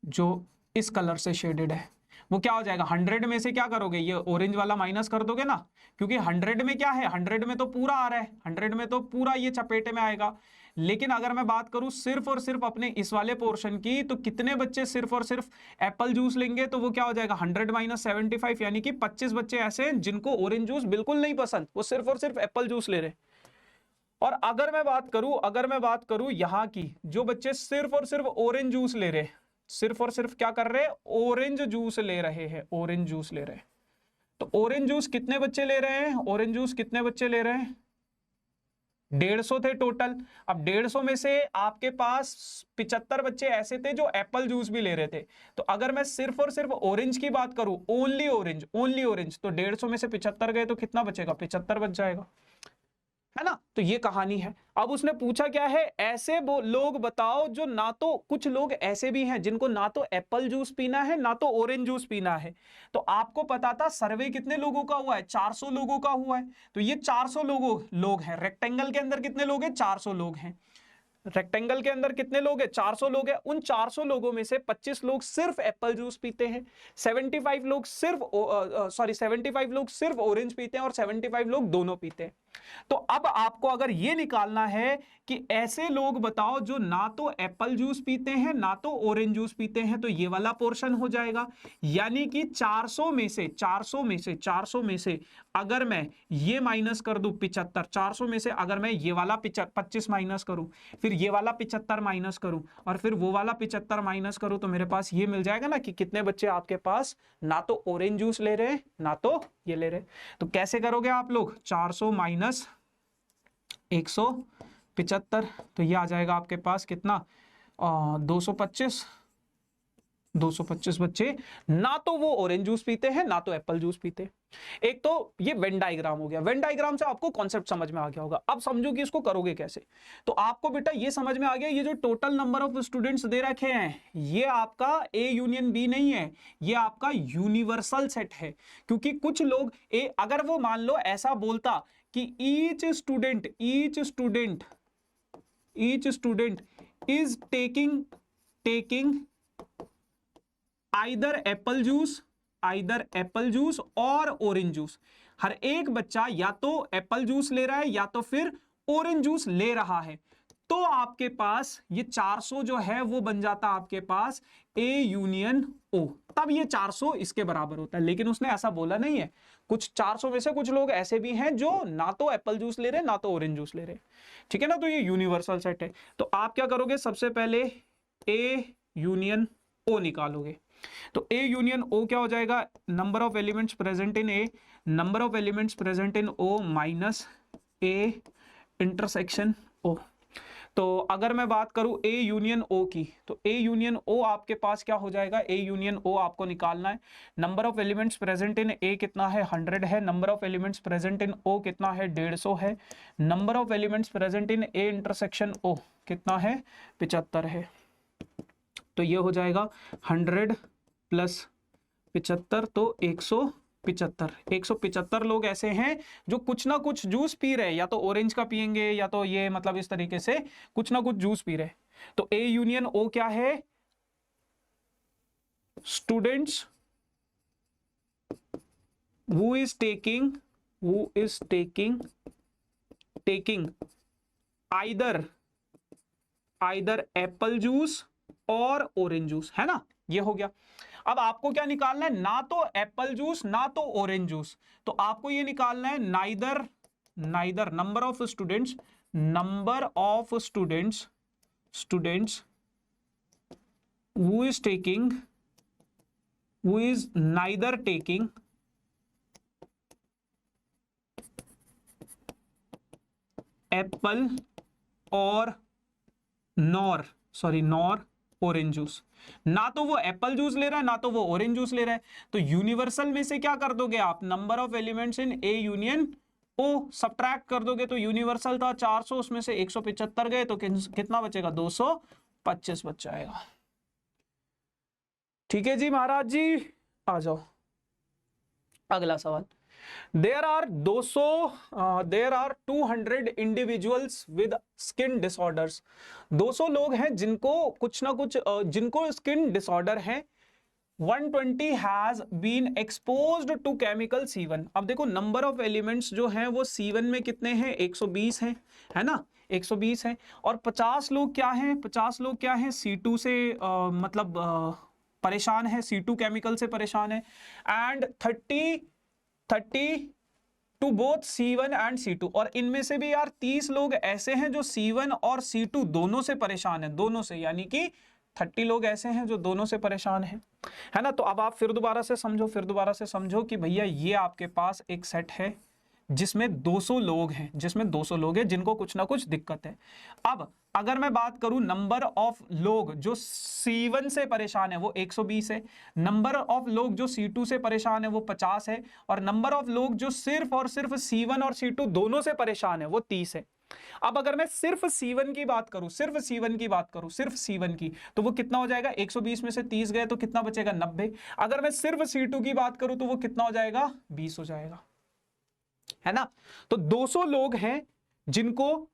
जो इस कलर से शेडेड है, वो क्या हो जाएगा? 100 में से क्या करोगे? ये ऑरेंज वाला माइनस कर दोगे ना, क्योंकि 100 में क्या है? 100 में तो पूरा आ रहा है, 100 में तो पूरा ये चपेटे में आएगा। लेकिन अगर मैं बात करूं सिर्फ और सिर्फ अपने इस वाले पोर्शन की, तो कितने बच्चे सिर्फ और सिर्फ एप्पल जूस लेंगे? तो वो क्या हो जाएगा? 100 माइनस 75, यानी कि 25 बच्चे ऐसे हैं जिनको ऑरेंज जूस बिल्कुल नहीं पसंद, वो सिर्फ और सिर्फ एप्पल जूस ले रहे। और अगर मैं बात करूं यहां की, जो बच्चे सिर्फ और सिर्फ ऑरेंज जूस ले रहे हैं, सिर्फ और सिर्फ क्या कर रहे हैं? ऑरेंज जूस ले रहे हैं, ऑरेंज जूस ले रहे हैं। तो ऑरेंज जूस कितने बच्चे ले रहे हैं? ऑरेंज जूस कितने बच्चे ले रहे हैं? 150 थे टोटल। अब 150 में से आपके पास 75 बच्चे ऐसे थे जो एप्पल जूस भी ले रहे थे। तो अगर मैं सिर्फ और सिर्फ ऑरेंज की बात करूं, ओनली ऑरेंज, तो 150 में से 75 गए तो कितना बचेगा? 75 बच जाएगा, है ना। तो ये कहानी है। अब उसने पूछा क्या है? ऐसे लोग बताओ जो ना तो, कुछ लोग ऐसे भी हैं जिनको ना तो एप्पल जूस पीना है ना तो ऑरेंज जूस पीना है। तो आपको पता था सर्वे कितने लोगों का हुआ है? 400 लोगों का हुआ है। तो ये 400 लोग हैं। रेक्टेंगल के अंदर कितने लोग हैं? 400 लोग हैं। रेक्टेंगल के अंदर कितने लोग हैं? 400 लोग हैं। उन 400 लोगों में से 25 लोग सिर्फ एप्पल जूस पीते हैं, 75 लोग सिर्फ ऑरेंज पीते हैं, और 75 लोग दोनों पीते हैं। तो अब आपको अगर ये निकालना है कि ऐसे लोग बताओ जो ना तो एप्पल जूस पीते हैं ना तो ऑरेंज जूस पीते हैं, तो ये वाला पोर्शन हो जाएगा। यानी कि 400 में से अगर मैं ये माइनस कर दूं 75, 400 में से अगर मैं ये वाला 25 माइनस करूं, फिर ये वाला 75 माइनस करूं और फिर वो वाला 75 माइनस करूं, तो मेरे पास ये मिल जाएगा ना कि कितने बच्चे आपके पास ना तो ऑरेंज जूस ले रहे हैं ना तो ये ले रहे। तो कैसे करोगे आप लोग, 400 माइनस 175, तो ये आ जाएगा आपके पास कितना, 225 बच्चे ना तो वो ऑरेंज जूस पीते हैं ना तो एप्पल जूस पीते। एक तो ये वेन डायग्राम हो गया, वेन डायग्राम से आपको कॉन्सेप्ट समझ में आ गया होगा। अब समझो कि इसको करोगे कैसे। तो आपको बेटा ये समझ में आ गया, ये जो total number of students they रखे हैं ये आपका ए यूनियन बी नहीं है, ये आपका यूनिवर्सल सेट है। क्योंकि कुछ लोग अगर वो मान लो ऐसा बोलता कि each student is taking either Apple juice और ऑरेंज जूस, हर एक बच्चा या तो एप्पल जूस ले रहा है या तो फिर ऑरेंज जूस ले रहा है, तो आपके पास ये 400 जो है वो बन जाता आपके पास ए यूनियन ओ। तब ये 400 इसके बराबर होता है। लेकिन उसने ऐसा बोला नहीं है। कुछ 400 में से कुछ लोग ऐसे भी हैं जो ना तो एप्पल जूस ले रहे ना तो ऑरेंज जूस ले रहे, ठीक है ना। तो ये यूनिवर्सल सेट है। तो आप क्या करोगे, सबसे पहले ए यूनियन ओ निकालोगे। तो ए यूनियन ओ क्या हो जाएगा, number of elements present in A, number of elements present in O minus A intersection O. तो अगर मैं बात करूं ए यूनियन ओ की, तो ए यूनियन ओ आपके पास क्या हो जाएगा, ए यूनियन ओ आपको निकालना है। Number of elements present in A कितना है, 100 है। Number of elements present in O कितना है, 150 है। Number of elements present in A intersection O कितना है, 75 है। तो ये हो जाएगा 100 प्लस 75 तो 175। 175 लोग ऐसे हैं जो कुछ ना कुछ जूस पी रहे हैं, या तो ऑरेंज का पियेंगे या तो ये मतलब इस तरीके से कुछ ना कुछ जूस पी रहे। तो ए यूनियन ओ क्या है, students who is taking either Apple juice और ऑरेंज जूस, है ना। ये हो गया। अब आपको क्या निकालना है, ना तो एप्पल जूस ना तो ऑरेंज जूस। तो आपको ये निकालना है neither number of students who is neither taking Apple और नॉर ऑरेंज जूस। ना तो वो एप्पल जूस ले रहा है ना तो वो ऑरेंज जूस ले रहा है। तो यूनिवर्सल में से क्या कर दोगे आप, number of elements in A union O subtract कर दोगे। तो यूनिवर्सल था 400, उसमें से 175 गए तो कितना बचेगा, 225 बच जाएगा। ठीक है जी महाराज जी, आ जाओ अगला सवाल। There are 200 individuals with skin disorders। 200 लोग हैं जिनको कुछ ना कुछ जिनको स्किन डिसऑर्डर है। 120 has been exposed to chemical C1। अब देखो नंबर ऑफ एलिमेंट्स जो हैं वो C1 में कितने हैं, 120 हैं, है ना, 120 है। और 50 लोग क्या हैं, 50 लोग क्या हैं, C2 से मतलब परेशान है, C2 केमिकल से परेशान है। And 30 to both C1 and C2। और इनमें से भी यार 30 लोग ऐसे हैं जो C1 और C2 दोनों से परेशान है, दोनों से, यानी कि 30 लोग ऐसे हैं जो दोनों से परेशान हैं, है ना। तो अब आप फिर दोबारा से समझो कि भैया ये आपके पास एक सेट है जिसमें 200 लोग हैं, जिनको कुछ ना कुछ दिक्कत है। अब अगर मैं बात करूं नंबर ऑफ लोग जो C1 से परेशान है वो 120 है, नंबर ऑफ लोग जो C2 से परेशान है वो 50 है, और नंबर ऑफ लोग जो सिर्फ और सिर्फ C1 और C2 दोनों से परेशान है वो 30 है। अब अगर मैं सिर्फ C1 की बात करूं, सिर्फ C1 की, तो वो कितना हो जाएगा, 120 में से 30 गए तो कितना बचेगा, 90। अगर मैं सिर्फ C2 की बात करूं तो वो कितना हो जाएगा, 20 हो जाएगा, है ना। तो 200 लोग हैं जिनको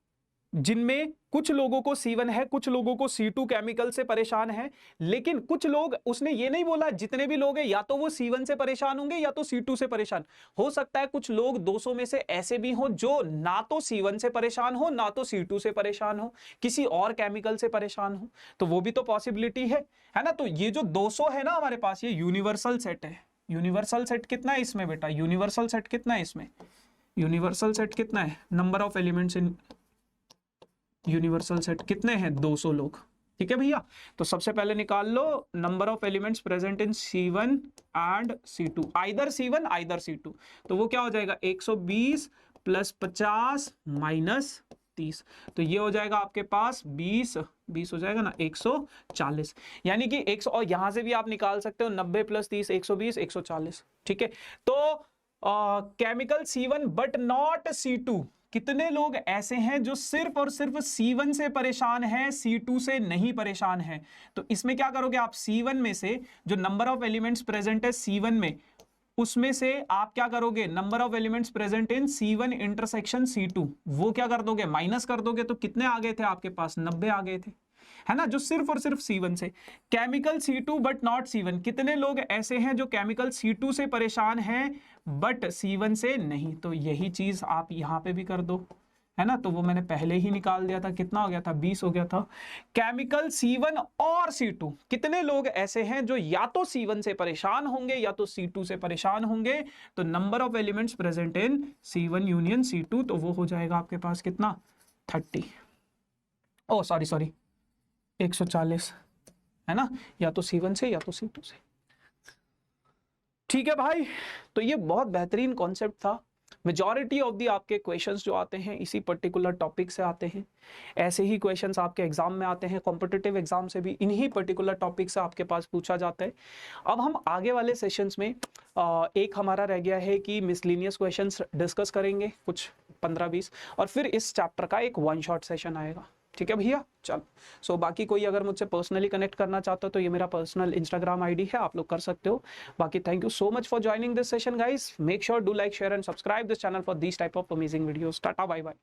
जिनमें कुछ लोगों को C1 है, कुछ लोगों को C2 केमिकल से परेशान है, लेकिन कुछ लोग, उसने ये नहीं बोला जितने भी लोग हैं या तो वो C1 से परेशान होंगे या तो C2 से परेशान हो सकता है। कुछ लोग 200 में से ऐसे भी हो जो ना तो C1 से परेशान हो ना तो C2 से परेशान हो, किसी और केमिकल से परेशान हो, तो वो भी तो पॉसिबिलिटी है ना। तो ये जो 200 है ना हमारे पास, ये यूनिवर्सल सेट है। यूनिवर्सल सेट कितना है इसमें बेटा? यूनिवर्सल सेट कितना है इसमें? यूनिवर्सल सेट कितना है? Number of elements in universal set कितने हैं? 200 लोग। ठीक है भैया, तो सबसे पहले निकाल लो number of elements present in C1 and C2, either C1 either C2। तो वो क्या हो जाएगा? 120 प्लस 50 माइनस 30, तो ये हो जाएगा आपके पास 20 हो जाएगा ना, 140। यानी कि 100, और यहां से भी आप निकाल सकते हो 90 प्लस 30 120 140। ठीक है, तो chemical C1 but not C2, कितने लोग ऐसे हैं जो सिर्फ और सिर्फ C1 से परेशान हैं, C2 से नहीं परेशान हैं? तो इसमें क्या करोगे आप? C1 में से जो नंबर ऑफ एलिमेंट्स प्रेजेंट है C1 में, उसमें से आप क्या करोगे? Number of elements present in C1 intersection C2, वो क्या कर दोगे? माइनस कर दोगे। तो कितने आ गए थे आपके पास? 90 आ गए थे, है ना, जो सिर्फ और सिर्फ C1 से। Chemical C2 but not C1, कितने लोग ऐसे हैं जो केमिकल C2 से परेशान हैं बट C1 से नहीं? तो यही चीज आप यहां पे भी कर दो, है ना। तो वो मैंने पहले ही निकाल दिया था, कितना हो गया था? 20 हो गया था। केमिकल C1 और C2, कितने लोग ऐसे हैं जो या तो C1 से परेशान होंगे या तो C2 से परेशान होंगे? तो number of elements present in C1 union C2, तो वो हो जाएगा आपके पास कितना? 30, ओ सॉरी 140, है ना, या तो C1 से या तो C2 से। ठीक है भाई, तो ये बहुत बेहतरीन कॉन्सेप्ट था। मेजॉरिटी ऑफ दी आपके क्वेश्चंस जो आते हैं इसी पर्टिकुलर टॉपिक से आते हैं। ऐसे ही क्वेश्चंस आपके एग्जाम में आते हैं, कॉम्पिटिटिव एग्जाम से भी इन्हीं पर्टिकुलर टॉपिक से आपके पास पूछा जाता है। अब हम आगे वाले सेशंस में एक हमारा रह गया है कि मिसलिनियस क्वेश्चंस डिस्कस करेंगे कुछ 15-20, और फिर इस चैप्टर का एक वन शॉट सेशन आएगा। ठीक है भैया, चलो। सो बाकी कोई अगर मुझसे पर्सनली कनेक्ट करना चाहता हो तो ये मेरा पर्सनल इंस्टाग्राम आईडी है, आप लोग कर सकते हो। बाकी thank you so much for joining this session guys. Make sure do like share and subscribe this channel for this type of amazing videos. Tata bye bye.